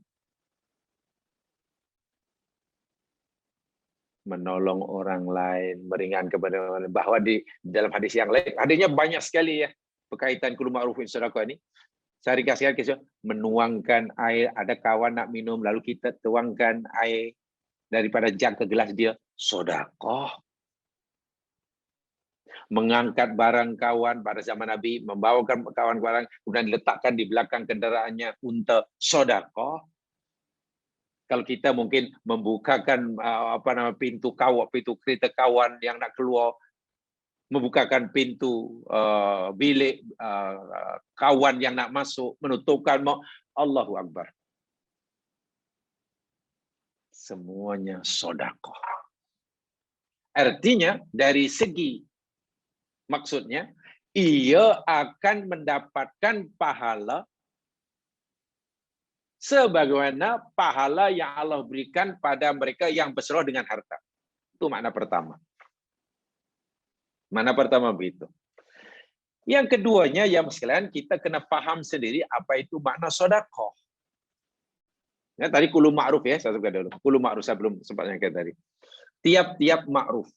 Menolong orang lain, meringan kepada orang lain. Bahwa di dalam hadis yang lain, hadisnya banyak sekali ya berkaitan kullu ma'rufin sedekah ini. Saya dikasihkan kisah menuangkan air, ada kawan nak minum, lalu kita tuangkan air daripada jug ke gelas dia, sedekah. Mengangkat barang kawan pada zaman Nabi, membawakan kawan-kawan, kemudian diletakkan di belakang kendaraannya untuk sedekah. Kalau kita mungkin membukakan pintu kereta kawan yang nak keluar, membukakan pintu bilik kawan yang nak masuk, menutupkan, Allahu Akbar. Semuanya sedekah. Artinya dari segi maksudnya, ia akan mendapatkan pahala sebagaimana pahala yang Allah berikan pada mereka yang berserah dengan harta. Itu makna pertama. Mana pertama begitu. Yang keduanya, ya sekalian, kita kena paham sendiri apa itu makna sedekah. Ya, tadi kullu ma'ruf ya, saya sebutkan dulu. Kullu ma'ruf saya belum sempat nyangka tadi. Tiap-tiap ma'ruf,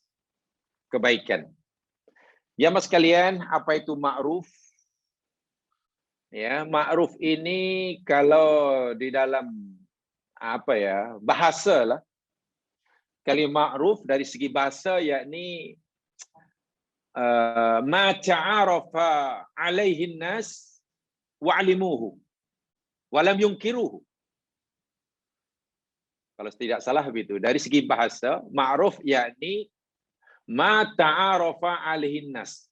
kebaikan. Ya mas sekalian, apa itu ma'ruf? Ya, ma'ruf ini kalau di dalam bahasa lah. Kalimat ma'ruf dari segi bahasa yakni ma ta'arafa alaihi nas wa'alimuhu walam yunkiruhu. Kalau tidak salah begitu. Dari segi bahasa, ma'ruf yakni ma ta'arafa alaihi nas.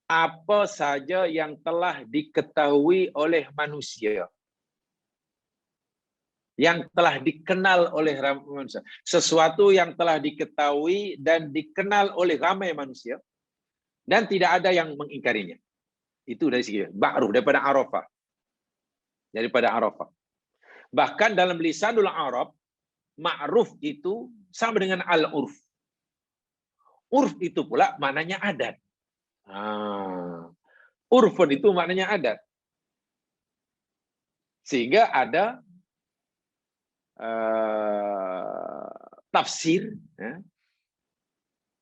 Apa saja yang telah diketahui oleh manusia. Yang telah dikenal oleh manusia. Sesuatu yang telah diketahui dan dikenal oleh ramai manusia. Dan tidak ada yang mengingkarinya. Itu dari segi ma'ruf, daripada arafah. Daripada arafah. Bahkan dalam lisanul Arab, ma'ruf itu sama dengan al-urf. Urf itu pula maknanya adat. Urfun itu maknanya adat. Sehingga ada tafsir. Ya.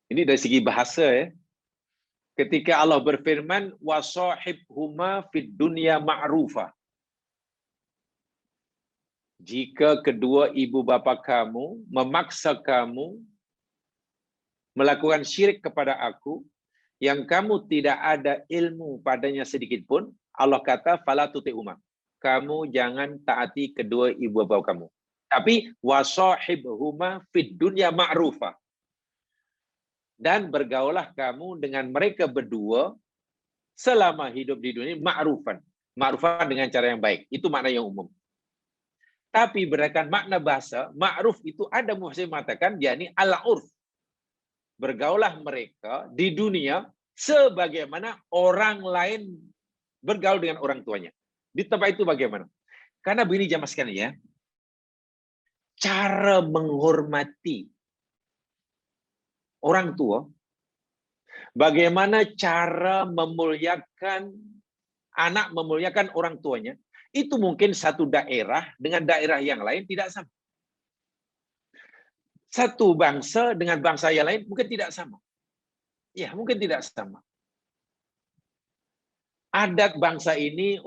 Ini dari segi bahasa ya. Ketika Allah berfirman, wasahibhuma fid dunya ma'rufa. Jika kedua ibu bapa kamu memaksa kamu melakukan syirik kepada aku, yang kamu tidak ada ilmu padanya sedikit pun, Allah kata, fala tuti'uma. Kamu jangan taati kedua ibu bapa kamu. Tapi, wasahibhuma fid dunya ma'rufa. Dan bergaulah kamu dengan mereka berdua selama hidup di dunia ma'rufan. Ma'rufan dengan cara yang baik. Itu makna yang umum. Tapi berdasarkan makna bahasa, ma'ruf itu ada muhsin mengatakan, yakni al-urf. Bergaulah mereka di dunia sebagaimana orang lain bergaul dengan orang tuanya. Di tempat itu bagaimana? Karena begini jamaah sekalian ya. Cara menghormati orang tua, bagaimana cara memuliakan anak memuliakan orang tuanya, itu mungkin satu daerah dengan daerah yang lain tidak sama. Satu bangsa dengan bangsa yang lain mungkin tidak sama. Ya, mungkin tidak sama. Adat bangsa ini,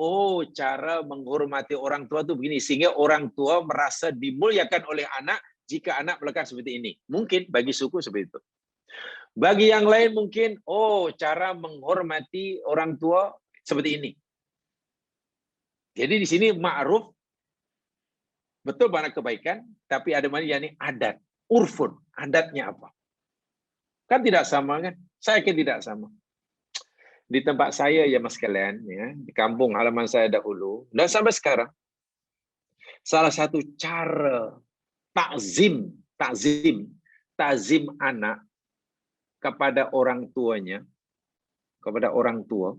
cara menghormati orang tua itu begini, sehingga orang tua merasa dimuliakan oleh anak jika anak melakukan seperti ini. Mungkin bagi suku seperti itu. Bagi yang lain mungkin, oh cara menghormati orang tua seperti ini. Jadi di sini ma'ruf, betul banyak kebaikan, tapi ada mana yakni adat, urfun, adatnya apa? Kan tidak sama kan? Saya kira tidak sama. Di tempat saya ya mas kalian, ya, di kampung halaman saya dahulu, dan sampai sekarang, salah satu cara takzim anak kepada orang tuanya, kepada orang tua,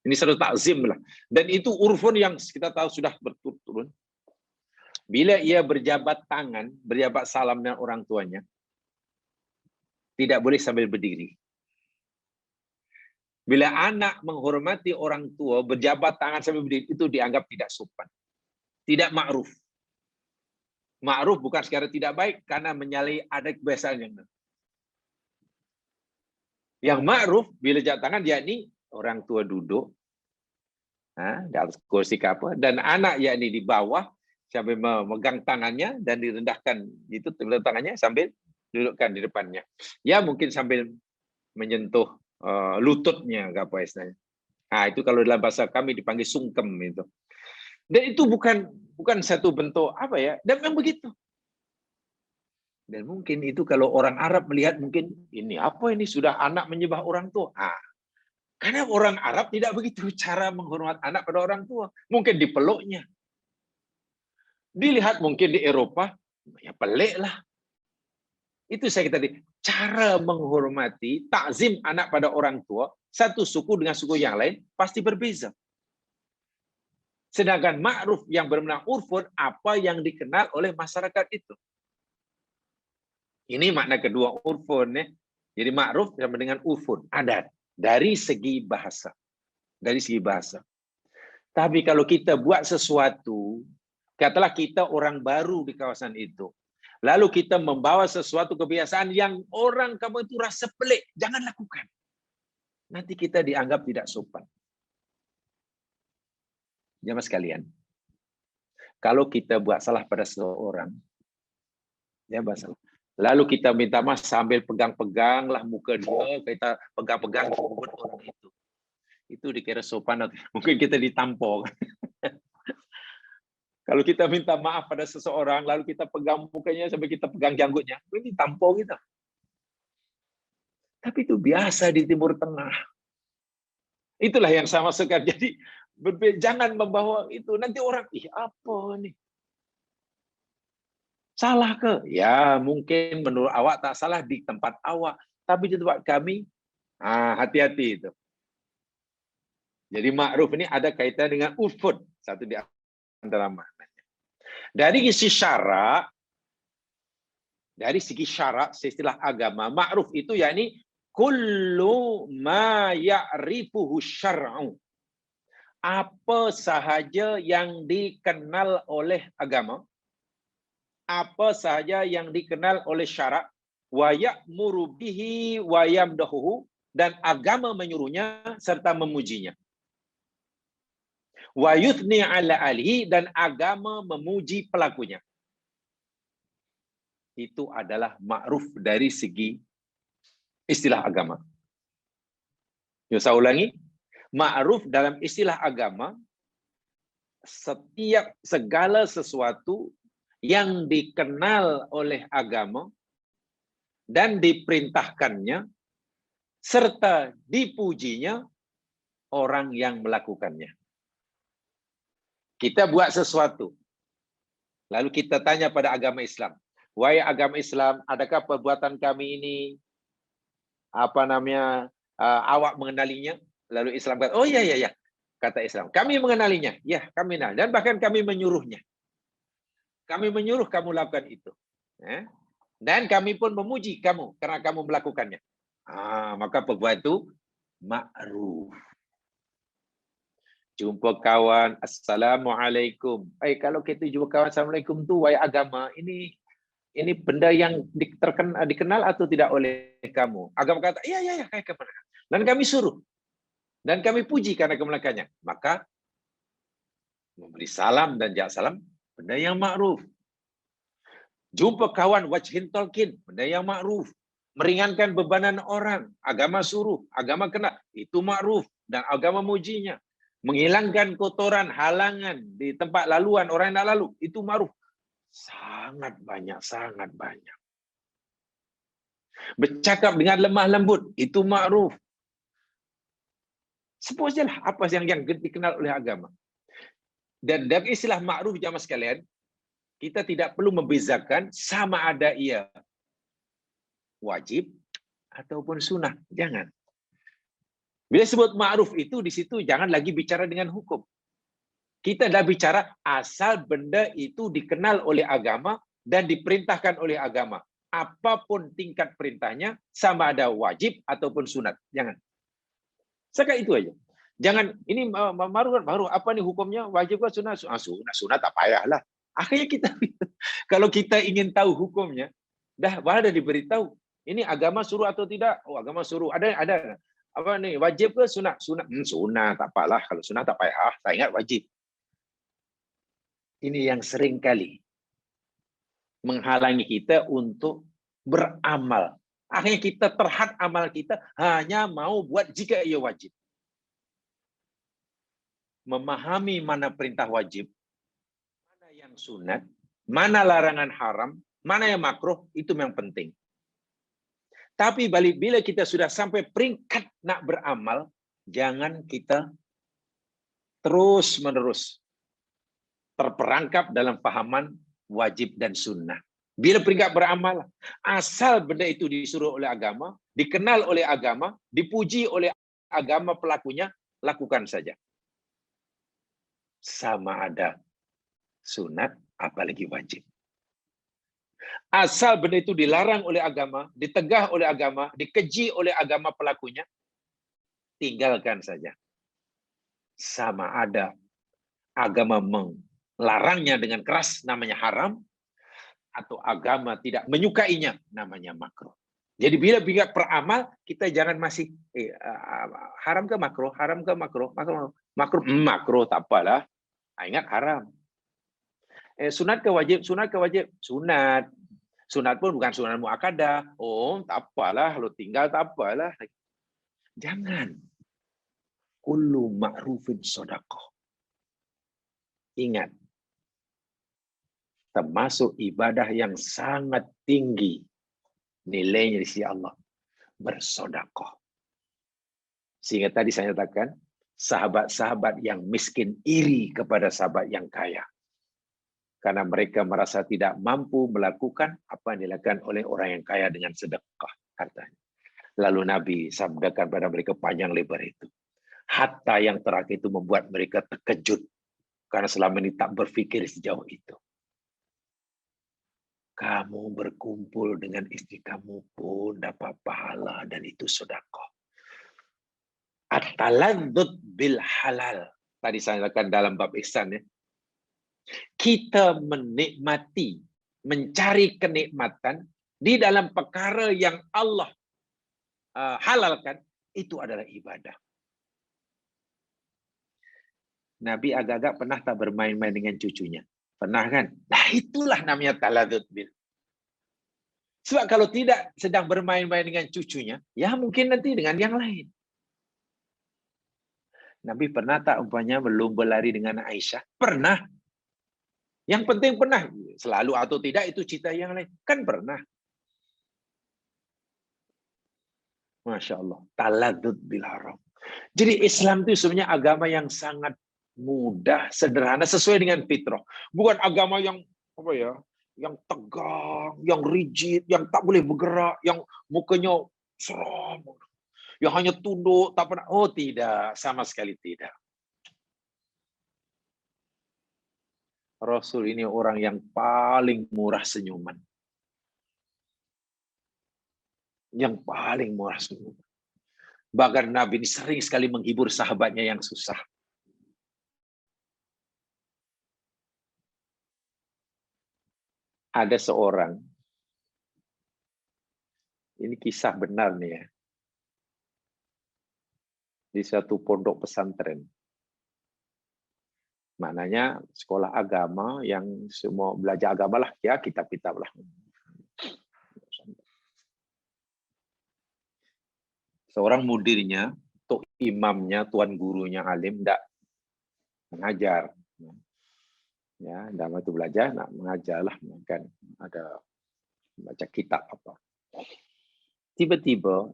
ini satu takzim lah. Dan itu urfun yang kita tahu sudah berturun-turun. Bila ia berjabat tangan, berjabat salam dengan orang tuanya, tidak boleh sambil berdiri. Bila anak menghormati orang tua, berjabat tangan sambil berdiri, itu dianggap tidak sopan. Tidak ma'ruf. Ma'ruf bukan secara tidak baik, karena menyalahi adat kebiasaan yang benar. Yang ma'ruf, bila jabat tangan, yakni orang tua duduk, di atas kursi kapal, dan anak yakni di bawah, sambil memegang tangannya, dan direndahkan, itu tangannya sambil dudukkan di depannya. Ya mungkin sambil menyentuh lututnya, apa istilahnya. Nah, itu kalau dalam bahasa kami dipanggil sungkem itu. Dan itu bukan satu bentuk apa ya, dan memang begitu. Dan mungkin itu kalau orang Arab melihat mungkin ini apa ini sudah anak menyembah orang tua. Karena orang Arab tidak begitu cara menghormat anak pada orang tua. Mungkin dipeluknya. Dilihat mungkin di Eropa, ya pelik lah. Itu saya kata tadi, cara menghormati, takzim anak pada orang tua, satu suku dengan suku yang lain pasti berbeza. Sedangkan ma'ruf yang benar-benar urfun, apa yang dikenal oleh masyarakat itu. Ini makna kedua urfun. Jadi ma'ruf sama dengan urfun, adat. Dari segi bahasa. Dari segi bahasa. Tapi kalau kita buat sesuatu, katalah kita orang baru di kawasan itu, lalu kita membawa sesuatu kebiasaan yang orang kamu itu rasa pelik, jangan lakukan. Nanti kita dianggap tidak sopan. Jamaah sekalian, kalau kita buat salah pada seseorang, ya masalah. Lalu kita minta maaf sambil pegang-pegang lah muka dia, kita pegang-pegang mulut orang itu. Itu dikira sopan, mungkin kita ditampol. Kalau kita minta maaf pada seseorang, lalu kita pegang mukanya sampai kita pegang janggutnya, ini tampol kita. Tapi itu biasa di Timur Tengah. Itulah yang saya maksudkan. Jadi jangan membawa itu. Nanti orang, apa nih? Salah ke? Ya mungkin menurut awak tak salah di tempat awak. Tapi di tempat kami, hati-hati itu. Jadi ma'ruf ini ada kaitan dengan urfun. Satu di antara maknanya. Dari segi syarak, istilah agama, ma'ruf itu yakni kullu ma ya'rifuhu syar'u. Apa sahaja yang dikenal oleh agama, apa sahaja yang dikenal oleh syarak, wa ya'muru bihi wa yamdahuhu, dan agama menyuruhnya serta memujinya. Wa yuthni ala alihi, dan agama memuji pelakunya. Itu adalah ma'ruf dari segi istilah agama. Saya ulangi, ma'ruf dalam istilah agama, segala sesuatu yang dikenal oleh agama dan diperintahkannya serta dipujinya orang yang melakukannya. Kita buat sesuatu, lalu kita tanya pada agama Islam, wahai agama Islam, adakah perbuatan kami ini awak mengenalinya? Lalu Islam kata, oh iya, kata Islam, kami mengenalinya, ya kami kenal, dan bahkan kami menyuruhnya. Kami menyuruh kamu lakukan itu. Dan kami pun memuji kamu karena kamu melakukannya. Maka perbuatan itu ma'ruf. Jumpa kawan, assalamualaikum. Kalau kita jumpa kawan, assalamualaikum tu, wahai agama, ini benda yang dikenal atau tidak oleh kamu? Agama kata, iya, kayak kemana? Dan kami suruh. Dan kami puji karena kamu melakukannya. Maka memberi salam dan jawab salam, benda yang ma'ruf. Jumpa kawan, wajhin talqin, benda yang ma'ruf. Meringankan bebanan orang. Agama suruh, agama kena. Itu ma'ruf. Dan agama mujinya. Menghilangkan kotoran, halangan di tempat laluan orang yang nak lalu. Itu ma'ruf. Sangat banyak, sangat banyak. Bercakap dengan lemah lembut. Itu ma'ruf. Sebut sajalah apa yang dikenal oleh agama. Dan dari istilah ma'ruf jamaah sekalian, kita tidak perlu membezakan sama ada ia wajib ataupun sunnah. Jangan. Bila sebut ma'ruf itu di situ jangan lagi bicara dengan hukum. Kita dah bicara asal benda itu dikenal oleh agama dan diperintahkan oleh agama. Apapun tingkat perintahnya, sama ada wajib ataupun sunat. Jangan. Sekat itu aja. Jangan, ini baru apa nih hukumnya? Wajib ke sunat? Sunat tak payahlah. Akhirnya kita, kalau kita ingin tahu hukumnya, dah diberitahu. Ini agama suruh atau tidak? Oh, agama suruh. Ada. Apa nih? Wajib ke sunat? Sunat. Sunat tak apalah. Kalau sunat tak payah. Saya ingat wajib. Ini yang sering kali menghalangi kita untuk beramal. Akhirnya kita terhad amal kita hanya mau buat jika ia wajib. Memahami mana perintah wajib, mana yang sunat, mana larangan haram, mana yang makruh, itu yang penting. Tapi bila kita sudah sampai peringkat nak beramal, jangan kita terus-menerus terperangkap dalam pahaman wajib dan sunnah. Bila peringkat beramal, asal benda itu disuruh oleh agama, dikenal oleh agama, dipuji oleh agama pelakunya, lakukan saja. Sama ada sunat, apalagi wajib. Asal benda itu dilarang oleh agama, ditegah oleh agama, dikeji oleh agama pelakunya, tinggalkan saja. Sama ada agama melarangnya dengan keras, namanya haram, atau agama tidak menyukainya, namanya makruh. Jadi bila peramal, kita jangan masih haram ke makruh, haram ke makruh, makruh tak apalah. Ingat haram. Sunat ke wajib, sunat ke wajib, sunat. Sunat pun bukan sunat muakkadah. Oh, tak apalah, lo tinggal tak apalah. Jangan. Kullu ma'rufin shadaqah. Ingat, termasuk ibadah yang sangat tinggi nilainya di sisi Allah, bersedekah. Sehingga tadi saya katakan, sahabat-sahabat yang miskin iri kepada sahabat yang kaya. Karena mereka merasa tidak mampu melakukan apa yang dilakukan oleh orang yang kaya dengan sedekah, katanya. Lalu Nabi sabdakan pada mereka panjang lebar itu. Hatta yang terakhir itu membuat mereka terkejut. Karena selama ini tak berpikir sejauh itu. Kamu berkumpul dengan istri kamu pun dapat pahala dan itu sedekah. At-taladdud bil halal. Tadi saya katakan dalam bab ihsan ya. Kita menikmati, mencari kenikmatan di dalam perkara yang Allah halalkan, itu adalah ibadah. Nabi agak-agak pernah tak bermain-main dengan cucunya? Pernah kan? Nah itulah namanya taladdud bil. Sebab kalau tidak sedang bermain-main dengan cucunya, ya mungkin nanti dengan yang lain. Nabi pernah tak umpamanya berlomba lari dengan Aisyah? Pernah. Yang penting pernah. Selalu atau tidak itu cerita yang lain. Kan pernah. Masya Allah. Taladdud bil haram. Jadi Islam itu sebenarnya agama yang sangat mudah, sederhana, sesuai dengan fitrah. Bukan agama yang apa ya, yang tegang, yang rigid, yang tak boleh bergerak, yang mukanya seram, yang hanya tunduk, tak pernah. Oh tidak, sama sekali tidak. Rasul ini orang yang paling murah senyuman. Yang paling murah senyuman. Bahkan Nabi ini sering sekali menghibur sahabatnya yang susah. Ada seorang, ini kisah benar nih ya, di suatu pondok pesantren. Maknanya sekolah agama yang semua belajar agama lah, ya kitab-kitab lah. Seorang mudirnya, tok imamnya, tuan gurunya alim, tidak mengajar. Ya, dalam itu belajar, nak mengajar lah, kan ada baca kitab apa. Tiba-tiba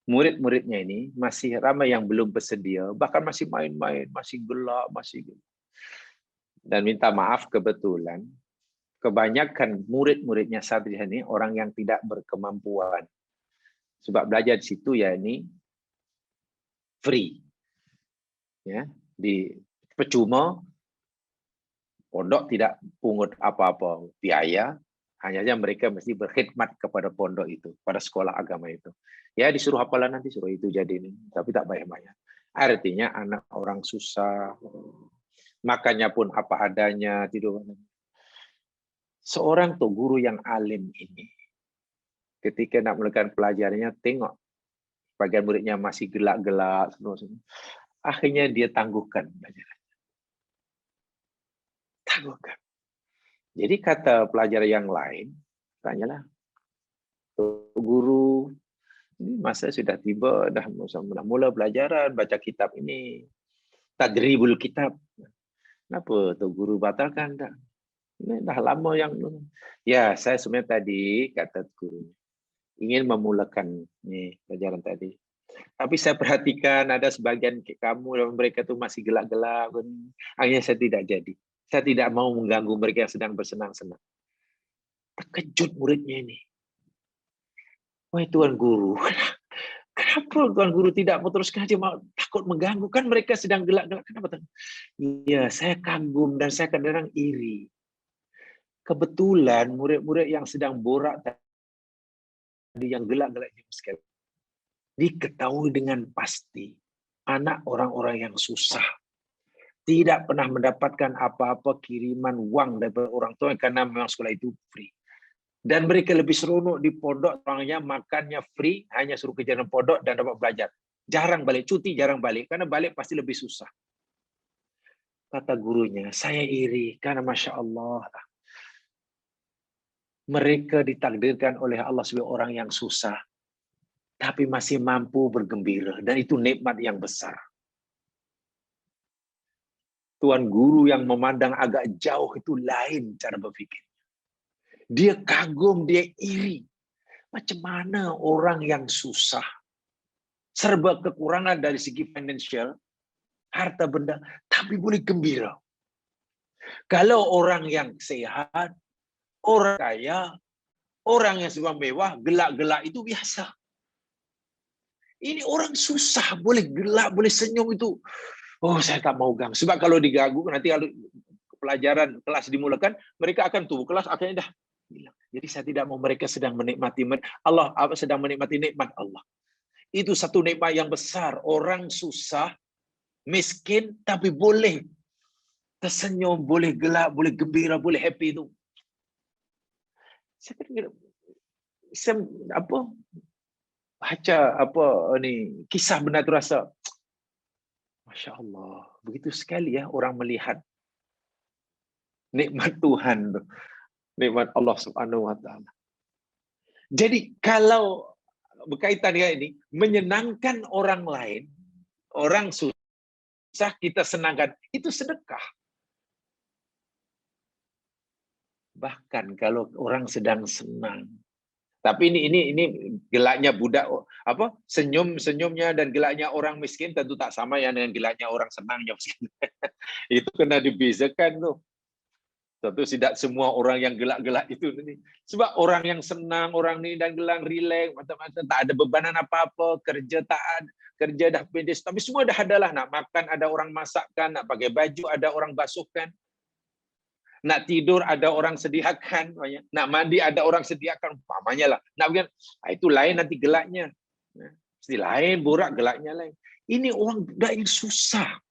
murid-muridnya ini masih ramai yang belum bersedia, bahkan masih main-main, masih gelak, masih. Dan minta maaf, kebetulan kebanyakan murid-muridnya Satria ini orang yang tidak berkemampuan. Sebab belajar di situ ya ini free. Ya, di percuma, pondok tidak pungut apa-apa biaya, hanya mereka mesti berkhidmat kepada pondok itu, pada sekolah agama itu. Ya disuruh hafalan nanti, suruh itu jadi ini, tapi tak bayar-bayar. Artinya anak orang susah, makannya pun apa adanya, tidur. Seorang tuh guru yang alim ini, ketika nak melakukan pelajarannya, tengok bagian muridnya masih gelak-gelak, akhirnya dia tangguhkan pelajaran. Tangguhkan. Jadi kata pelajar yang lain, tanyalah, guru, ini masa sudah tiba, dah mula pelajaran, baca kitab ini, tadribul kitab. Kenapa tuh guru batalkan? Tak? Ini dah lama yang... Ya, saya sebenarnya tadi, kata guru, ingin memulakan nih pelajaran tadi. Tapi saya perhatikan ada sebagian kamu dan mereka tuh masih gelak-gelak. Akhirnya saya tidak jadi. Saya tidak mau mengganggu mereka yang sedang bersenang-senang. Terkejut muridnya ini. Wahai Tuan Guru, kenapa Tuan Guru tidak mau teruskan aja, mau takut mengganggu? Kan mereka sedang gelak-gelak. Kenapa? Iya, saya kagum dan saya kadang-kadang iri. Kebetulan murid-murid yang sedang borak tadi, yang gelak-gelak sekali, diketahui dengan pasti anak orang-orang yang susah, tidak pernah mendapatkan apa-apa kiriman uang dari orang tua karena memang sekolah itu free. Dan mereka lebih seronok di pondok, orangnya makannya free, hanya suruh kerja dalam pondok dan dapat belajar. Jarang balik, cuti jarang balik, karena balik pasti lebih susah. Kata gurunya, saya iri, karena Masya Allah, mereka ditakdirkan oleh Allah sebagai orang yang susah, tapi masih mampu bergembira, dan itu nikmat yang besar. Tuan guru yang memandang agak jauh itu lain cara berpikir. Dia kagum, dia iri. Macam mana orang yang susah, serba kekurangan dari segi financial, harta benda, tapi boleh gembira. Kalau orang yang sehat, orang kaya, orang yang serba mewah, gelak-gelak itu biasa. Ini orang susah, boleh gelak, boleh senyum itu. Oh, saya tak mau ganggu. Sebab kalau diganggu, nanti kalau pelajaran kelas dimulakan, mereka akan tubuh kelas, akhirnya dah bilang. Jadi saya tidak mau mereka sedang menikmati Allah, sedang menikmati nikmat Allah. Itu satu nikmat yang besar. Orang susah, miskin, tapi boleh tersenyum, boleh gelak, boleh gembira, boleh happy itu. Saya kira baca kisah benar tu rasa, Masya Allah, begitu sekali ya orang melihat nikmat Tuhan, nikmat Allah Subhanahu Wa Taala. Jadi kalau berkaitan dengan ini, menyenangkan orang lain, orang susah kita senangkan, itu sedekah. Bahkan kalau orang sedang senang, tapi ini gelaknya budak senyumnya dan gelaknya orang miskin tentu tak sama ya dengan gelaknya orang senangnya miskin. Itu kena dibezakan tuh. Tentu tidak semua orang yang gelak-gelak itu nih. Sebab orang yang senang, orang ini dan gelang rileks, mata-mata tak ada bebanan apa-apa, kerja tak ada, kerja dah pendek, tapi semua dah adalah, nak makan ada orang masakkan, nak pakai baju ada orang basuhkan. Nak tidur ada orang sediakan, nak mandi ada orang sediakan, umpamanya lah. Nak bikin, itu lain nanti gelaknya. Mesti lain, borak gelaknya lain. Ini orang budak yang susah.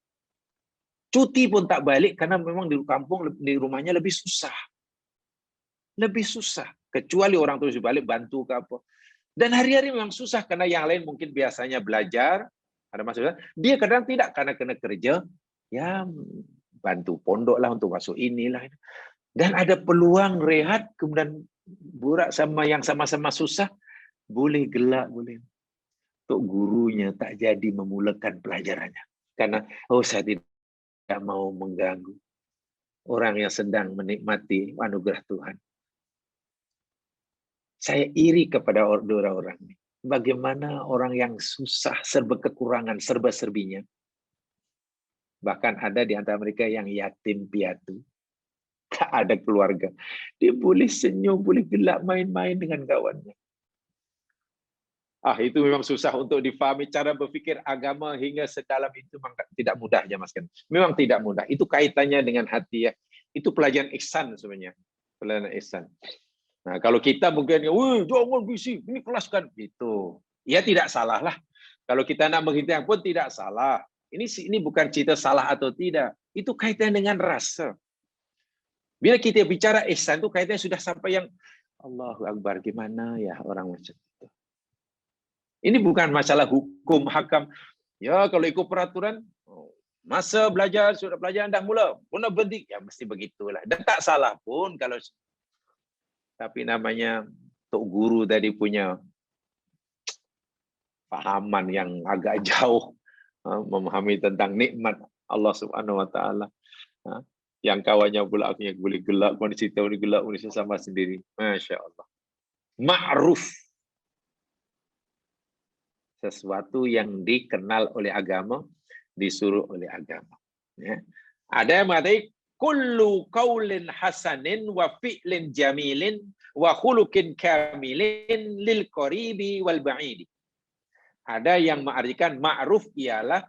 Cuti pun tak balik karena memang di kampung, di rumahnya lebih susah. Lebih susah. Kecuali orang terus balik bantu ke apa. Dan hari-hari memang susah karena yang lain mungkin biasanya belajar, ada masalah. Dia kadang tidak karena kena kerja, ya bantu pondok lah untuk masuk inilah. Dan ada peluang rehat, kemudian burak sama yang sama-sama susah, boleh gelak, boleh. Tok gurunya tak jadi memulakan pelajarannya. Karena, saya tidak mau mengganggu orang yang sedang menikmati anugerah Tuhan. Saya iri kepada orang-orang ini. Bagaimana orang yang susah, serba kekurangan, serba-serbinya. Bahkan ada di antara mereka yang yatim piatu. Tak ada keluarga. Dia boleh senyum, boleh gelak main-main dengan kawannya. Itu memang susah untuk difahami. Cara berfikir agama hingga sedalam itu memang tidak mudah ya Mas Ken. Memang tidak mudah. Itu kaitannya dengan hati ya. Itu pelajaran ihsan sebenarnya. Pelajaran ihsan. Nah, kalau kita mungkin, jangan bisik, ini kelas kan. Itu. Ya tidak salah lah. Kalau kita nak menghitung pun tidak salah. Ini bukan cerita salah atau tidak. Itu kaitannya dengan rasa. Bila kita bicara ihsan itu kaitannya sudah sampai yang Allahu Akbar, gimana ya orang macam itu. Ini bukan masalah hukum hakam. Ya kalau ikut peraturan, masa belajar, sudah pelajaran dah mula, pun berhenti, ya mesti begitulah. Dan tak salah pun kalau, tapi namanya tok guru tadi punya pahaman yang agak jauh, memahami tentang nikmat Allah Subhanahu Wa Taala. Yang kawannya pula akhirnya boleh gelak, kondisi tahu gelak, kondisi sama sendiri. Masya Allah. Ma'ruf. Sesuatu yang dikenal oleh agama, disuruh oleh agama. Ya. Ada yang mengatakan, kullu qaulin hasanin wa fi'lin jamilin wa khuluqin kamilin lil qaribi wal ba'idi. Ada yang mengartikan ma'ruf ialah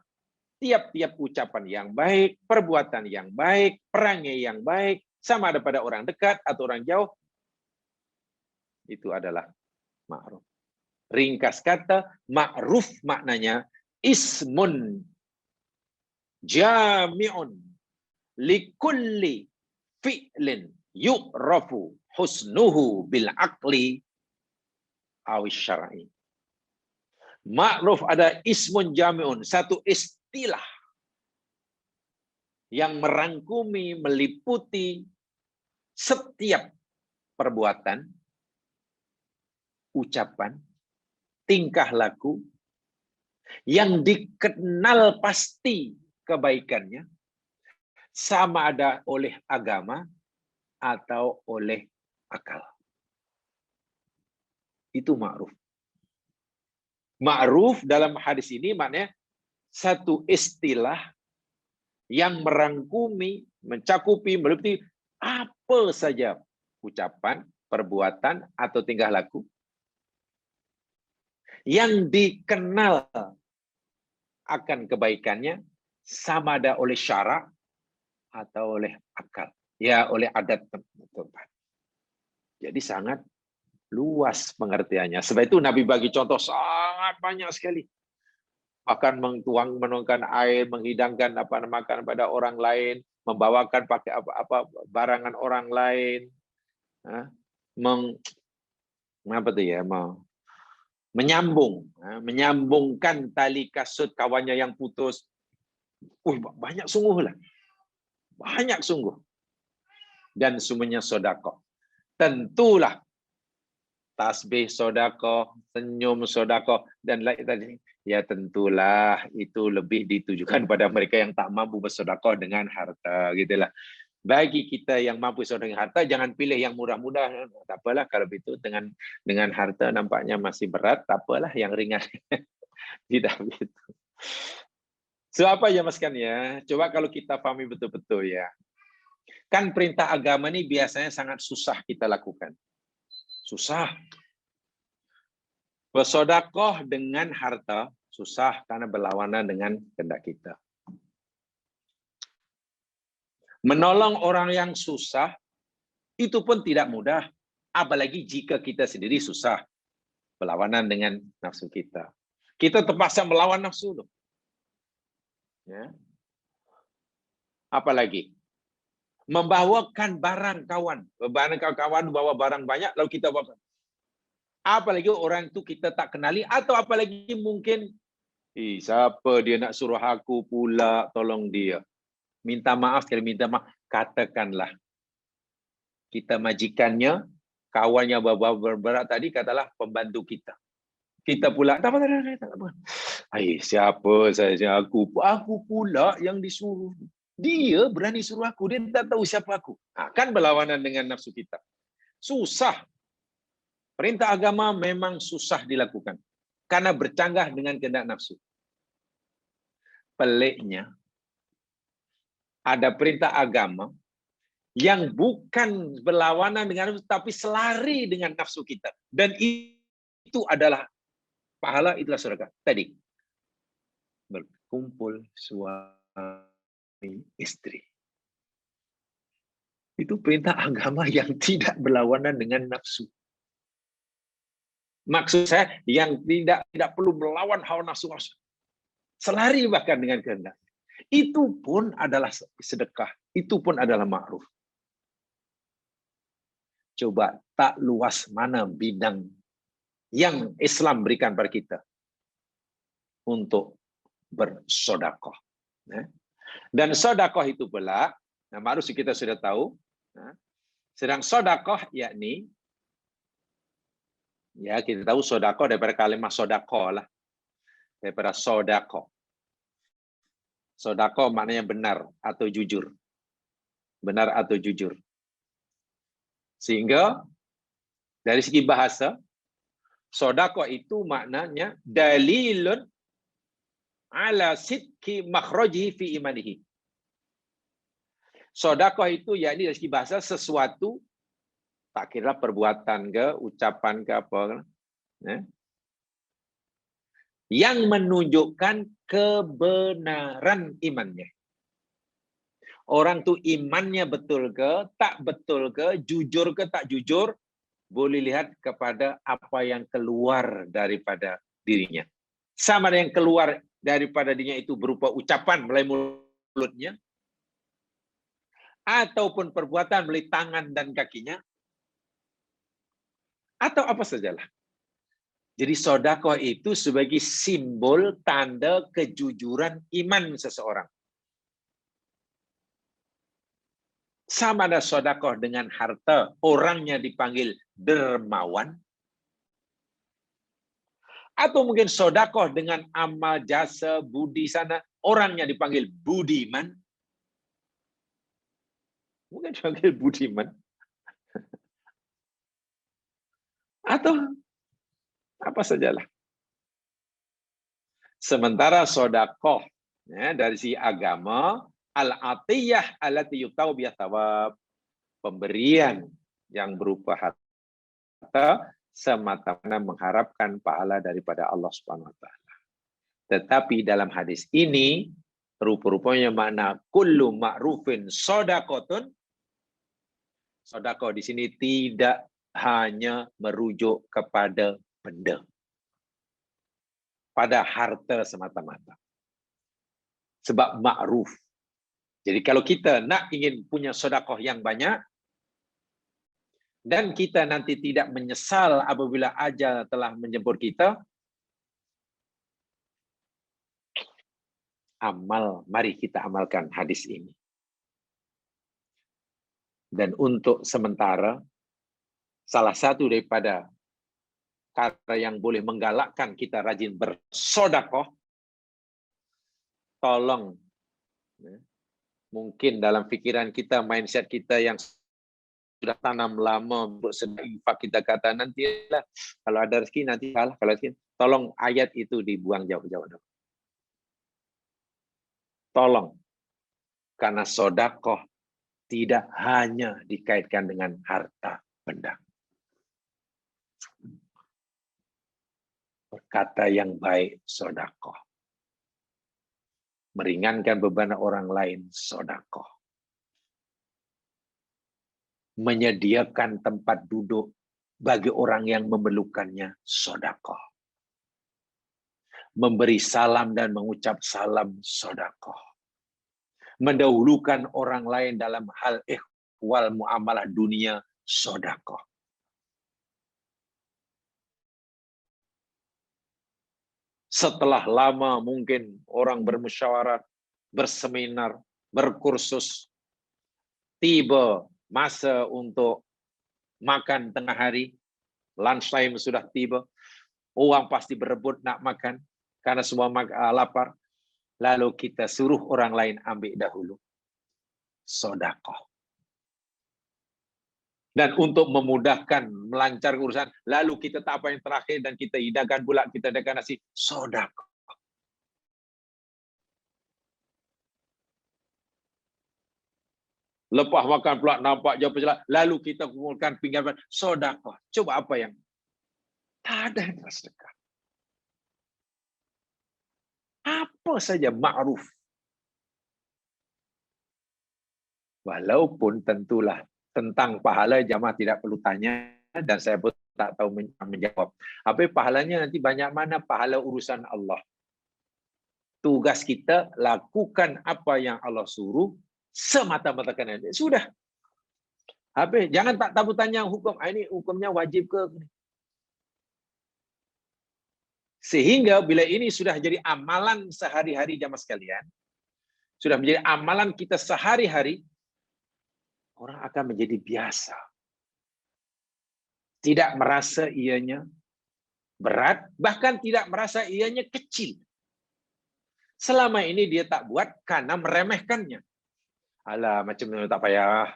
tiap-tiap ucapan yang baik, perbuatan yang baik, perangai yang baik, sama ada pada orang dekat atau orang jauh, itu adalah ma'ruf. Ringkas kata, ma'ruf maknanya ismun jami'un likulli fi'lin yu'rafu husnuhu bil aqli awis syar'i. Ma'ruf ada ismun jami'un, satu istilah yang merangkumi, meliputi setiap perbuatan, ucapan, tingkah laku yang dikenal pasti kebaikannya, sama ada oleh agama atau oleh akal. Itu ma'ruf. Ma'ruf dalam hadis ini maknanya satu istilah yang merangkumi, mencakupi, meliputi apa saja ucapan, perbuatan, atau tingkah laku yang dikenal akan kebaikannya, sama ada oleh syarak atau oleh akal. Ya, oleh adat tempat. Jadi sangat luas pengertiannya. Sebab itu Nabi bagi contoh sangat banyak sekali. Bahkan menuangkan air, menghidangkan makan pada orang lain, membawakan pakai apa barangan orang lain, menyambungkan tali kasut kawannya yang putus. Banyak sungguh lah. Banyak sungguh. Dan semuanya sedekah. Tentulah tasbih sedekah, senyum sedekah, dan lain tadi. Ya tentulah itu lebih ditujukan pada mereka yang tak mampu bersedekah dengan harta, gitulah. Bagi kita yang mampu sedekah dengan harta, jangan pilih yang murah-murah. Tak apalah kalau itu dengan harta nampaknya masih berat, tak apalah yang ringan. Tidak begitu. So apa ya Mas Kan ya? Coba kalau kita pahami betul-betul ya. Kan perintah agama ini biasanya sangat susah kita lakukan. Susah. Bersedekah dengan harta susah karena berlawanan dengan kehendak kita. Menolong orang yang susah itu pun tidak mudah, apalagi jika kita sendiri susah, berlawanan dengan nafsu kita. Kita terpaksa melawan nafsu loh. Ya. Apalagi membawakan barang kawan, bawa barang banyak lalu kita bawa. Apalagi orang itu kita tak kenali, atau apalagi mungkin siapa dia nak suruh aku pula tolong dia. Minta maaf sekali, minta maaf. Katakanlah kita majikannya, kawannya berat tadi, katalah pembantu kita. Kita pula, tak apa. Siapa saya? Aku pula yang disuruh. Dia berani suruh aku, dia tak tahu siapa aku. Kan berlawanan dengan nafsu kita. Susah. Perintah agama memang susah dilakukan. Karena bercanggah dengan kehendak nafsu. Peliknya, ada perintah agama yang bukan berlawanan dengan nafsu, tapi selari dengan nafsu kita. Dan itu adalah pahala, itulah surga. Tadi, berkumpul suami istri. Itu perintah agama yang tidak berlawanan dengan nafsu. Maksud saya, yang tidak perlu melawan hawa nafsu. Selari bahkan dengan kehendak. Itu pun adalah sedekah. Itu pun adalah ma'ruf. Coba tak luas mana bidang yang Islam berikan pada kita untuk bersodakoh. Dan sodakoh itu pula, ma'ruf kita sudah tahu, sedang sodakoh yakni, ya kita tahu sodakoh daripada kalimat sodakoh lah, daripada sodakoh. Sodakoh maknanya benar atau jujur. Benar atau jujur. Sehingga dari segi bahasa, sodakoh itu maknanya dalilun ala sidqi makhrajihi fi imanihi. Sodakoh itu yakni dari segi bahasa sesuatu, tak kira perbuatan ke, ucapan ke apa, yang menunjukkan kebenaran imannya. Orang tu imannya betul ke, tak betul ke, jujur ke, tak jujur, boleh lihat kepada apa yang keluar daripada dirinya. Sama dengan yang keluar daripada dirinya itu berupa ucapan melalui mulutnya, ataupun perbuatan melalui tangan dan kakinya, atau apa sajalah. Jadi sodakoh itu sebagai simbol tanda kejujuran iman seseorang. Sama ada sodakoh dengan harta, orangnya dipanggil dermawan. Atau mungkin sodakoh dengan amal jasa budi sana, orangnya dipanggil budiman. Mungkin dipanggil budiman. Atau apa sajalah. Sementara sodakoh dari si agama, al-atiyah allati yutau biha thawab, pemberian yang berupa harta semata-mata mengharapkan pahala daripada Allah Subhanahu wa taala. Tetapi dalam hadis ini rupa-rupanya makna kullu ma'rufin shadaqatun. Sedekah di sini tidak hanya merujuk kepada benda, pada harta semata-mata. Sebab ma'ruf. Jadi kalau kita nak ingin punya sedekah yang banyak, dan kita nanti tidak menyesal apabila ajal telah menjemput kita, mari kita amalkan hadis ini. Dan untuk sementara, salah satu daripada kata yang boleh menggalakkan kita rajin bersedekah, tolong, mungkin dalam pikiran kita, mindset kita yang sudah tanam lama untuk sedekah, kita kata nantilah kalau ada rezeki nanti kalah, kalau rezeki, tolong ayat itu dibuang jauh-jauh. Tolong, karena sedekah tidak hanya dikaitkan dengan harta benda. Berkata yang baik, sedekah. Meringankan beban orang lain, sedekah. Menyediakan tempat duduk bagi orang yang memerlukannya, sedekah. Memberi salam dan mengucap salam, sedekah. Mendahulukan orang lain dalam hal ihwal muamalah dunia, sedekah. Setelah lama mungkin orang bermusyawarah, berseminar, berkursus, tiba masa untuk makan tengah hari, lunch time sudah tiba, Orang pasti berebut nak makan karena semua lapar. Lalu kita suruh orang lain ambil dahulu. Sedekah. Dan untuk memudahkan, melancar urusan, lalu kita tak apa yang terakhir dan kita hidangkan pula, kita adakan nasi, sedekah. Lepas makan pula nampak jauh pejalan, lalu kita kumpulkan pinggan, sedekah. Coba apa yang tak ada yang sedekah. Apa saja ma'ruf. Walaupun tentulah tentang pahala jamaah tidak perlu tanya dan saya pun tak tahu menjawab. Tapi pahalanya nanti banyak mana pahala urusan Allah. Tugas kita lakukan apa yang Allah suruh semata-mata kerana dia. Sudah. Habis. Jangan tak tahu tanya hukum. Ini hukumnya wajib ke? Sehingga bila ini sudah jadi amalan sehari-hari jamaah sekalian, sudah menjadi amalan kita sehari-hari, orang akan menjadi biasa. Tidak merasa ianya berat, bahkan tidak merasa ianya kecil. Selama ini dia tak buat karena meremehkannya. Alah, macam tu tak payah.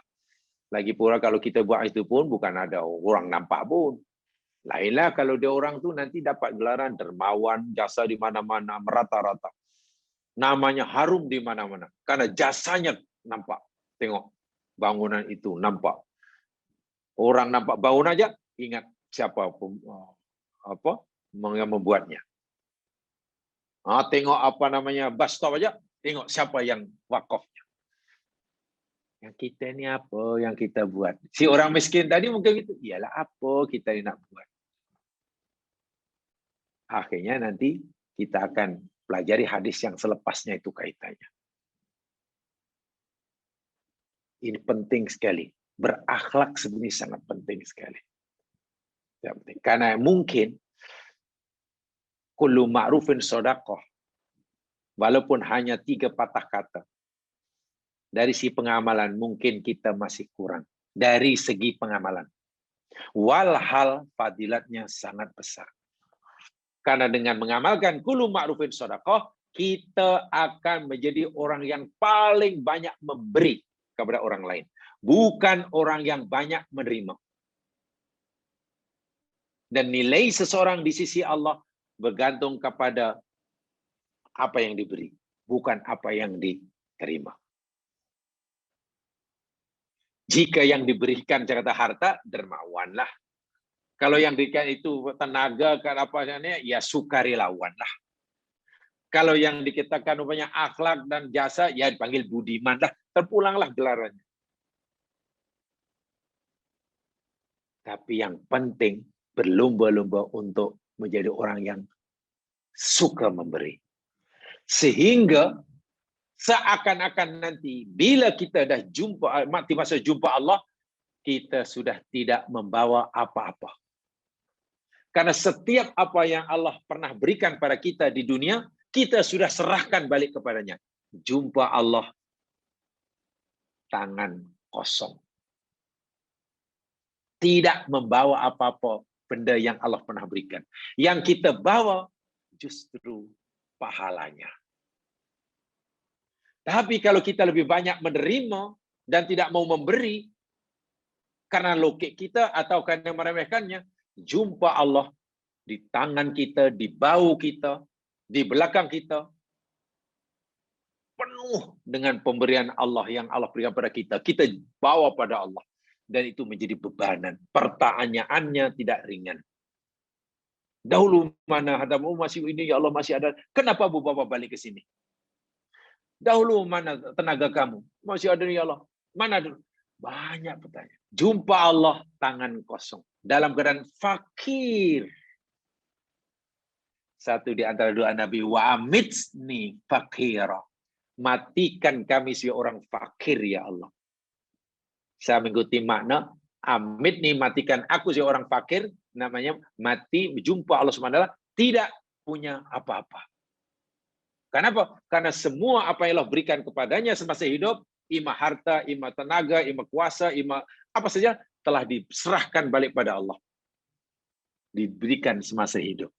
Lagi pula kalau kita buat itu pun bukan ada orang nampak pun. Lainlah kalau dia orang tu nanti dapat gelaran dermawan, jasa di mana-mana, merata-rata. Namanya harum di mana-mana. Karena jasanya nampak. Tengok bangunan itu nampak. Orang nampak bangunan aja, ingat siapa yang membuatnya. Tengok apa namanya bus stop aja, tengok siapa yang wakafnya. Yang kita ni apa yang kita buat? Si orang miskin tadi mungkin gitu, iyalah apa kita nak buat. Akhirnya nanti kita akan pelajari hadis yang selepasnya itu kaitannya. Ini penting sekali. Berakhlak sebenarnya sangat penting sekali. Karena mungkin kullu ma'rufin sedekah. Walaupun hanya 3 patah kata. Dari segi pengamalan mungkin kita masih kurang. Dari segi pengamalan. Walhal fadilatnya sangat besar. Karena dengan mengamalkan kullu ma'rufin sedekah, kita akan menjadi orang yang paling banyak memberi kepada orang lain. Bukan orang yang banyak menerima. Dan nilai seseorang di sisi Allah bergantung kepada apa yang diberi, bukan apa yang diterima. Jika yang diberikan kata harta, dermawanlah. Kalau yang diberikan itu tenaga, ya sukarelawanlah. Kalau yang dikatakan rupanya akhlak dan jasa, ya dipanggil budiman lah. Terpulanglah gelarannya. Tapi yang penting, berlomba-lomba untuk menjadi orang yang suka memberi. Sehingga seakan-akan nanti bila kita dah jumpa mati masa jumpa Allah, kita sudah tidak membawa apa-apa. Karena setiap apa yang Allah pernah berikan pada kita di dunia, kita sudah serahkan balik kepadanya. Jumpa Allah tangan kosong. Tidak membawa apa-apa benda yang Allah pernah berikan. Yang kita bawa justru pahalanya. Tapi kalau kita lebih banyak menerima dan tidak mau memberi karena logik kita atau karena meremehkannya, jumpa Allah di tangan kita, di bau kita, di belakang kita, penuh dengan pemberian Allah yang Allah berikan pada kita. Kita bawa pada Allah. Dan itu menjadi bebanan. Pertanyaannya tidak ringan. Dahulu mana hadamu masih ini, ya Allah masih ada. Kenapa bawa balik ke sini? Dahulu mana tenaga kamu? Masih ada ya Allah. Mana dulu? Banyak pertanyaan. Jumpa Allah tangan kosong. Dalam keadaan fakir. Satu di antara doa Nabi. Wa amitni fakira. Matikan kami seorang fakir ya Allah. Saya mengikuti makna. Amitni matikan aku seorang fakir. Namanya mati berjumpa Allah SWT. Tidak punya apa-apa. Kenapa? Karena semua apa yang Allah berikan kepadanya semasa hidup, ima harta, ima tenaga, ima kuasa, ima apa saja telah diserahkan balik pada Allah. Diberikan semasa hidup.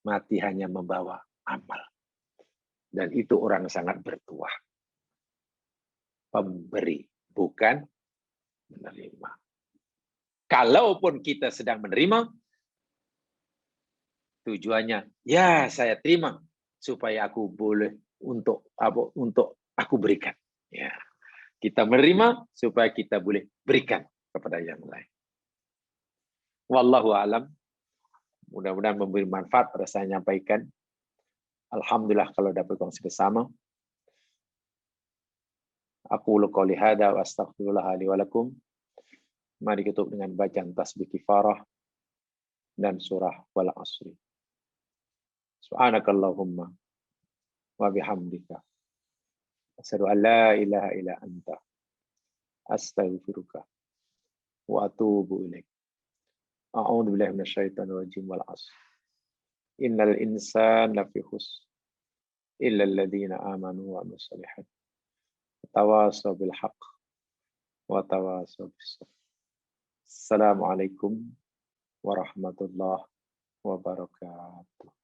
Mati hanya membawa amal. Dan itu orang sangat bertuah. Pemberi, bukan menerima. Kalaupun kita sedang menerima, tujuannya, ya saya terima supaya aku boleh untuk aku berikan. Ya, kita menerima supaya kita boleh berikan kepada yang lain. Wallahu alam. Mudah-mudahan memberi manfaat pada saya nyampaikan. Alhamdulillah kalau dapat kongsi bersama. Aku qouli hadza wa astaghfirullah li wa lakum. Mari kita tutup dengan bacaan tasbih kifarah dan surah wal asri. Subhanakallahumma wa bihamdika asyhadu an la ilaha illa anta astaghfiruka wa atubu ilaik. A'udzu billahi minasyaitonir rajim wal 'asr. Innal insana lafi khusr illa alladziina aamanu wa 'amilus shalihaat. Tawasaw bil haqq wa tawasaw bis sabr. Assalamualaikum warahmatullahi wabarakatuh.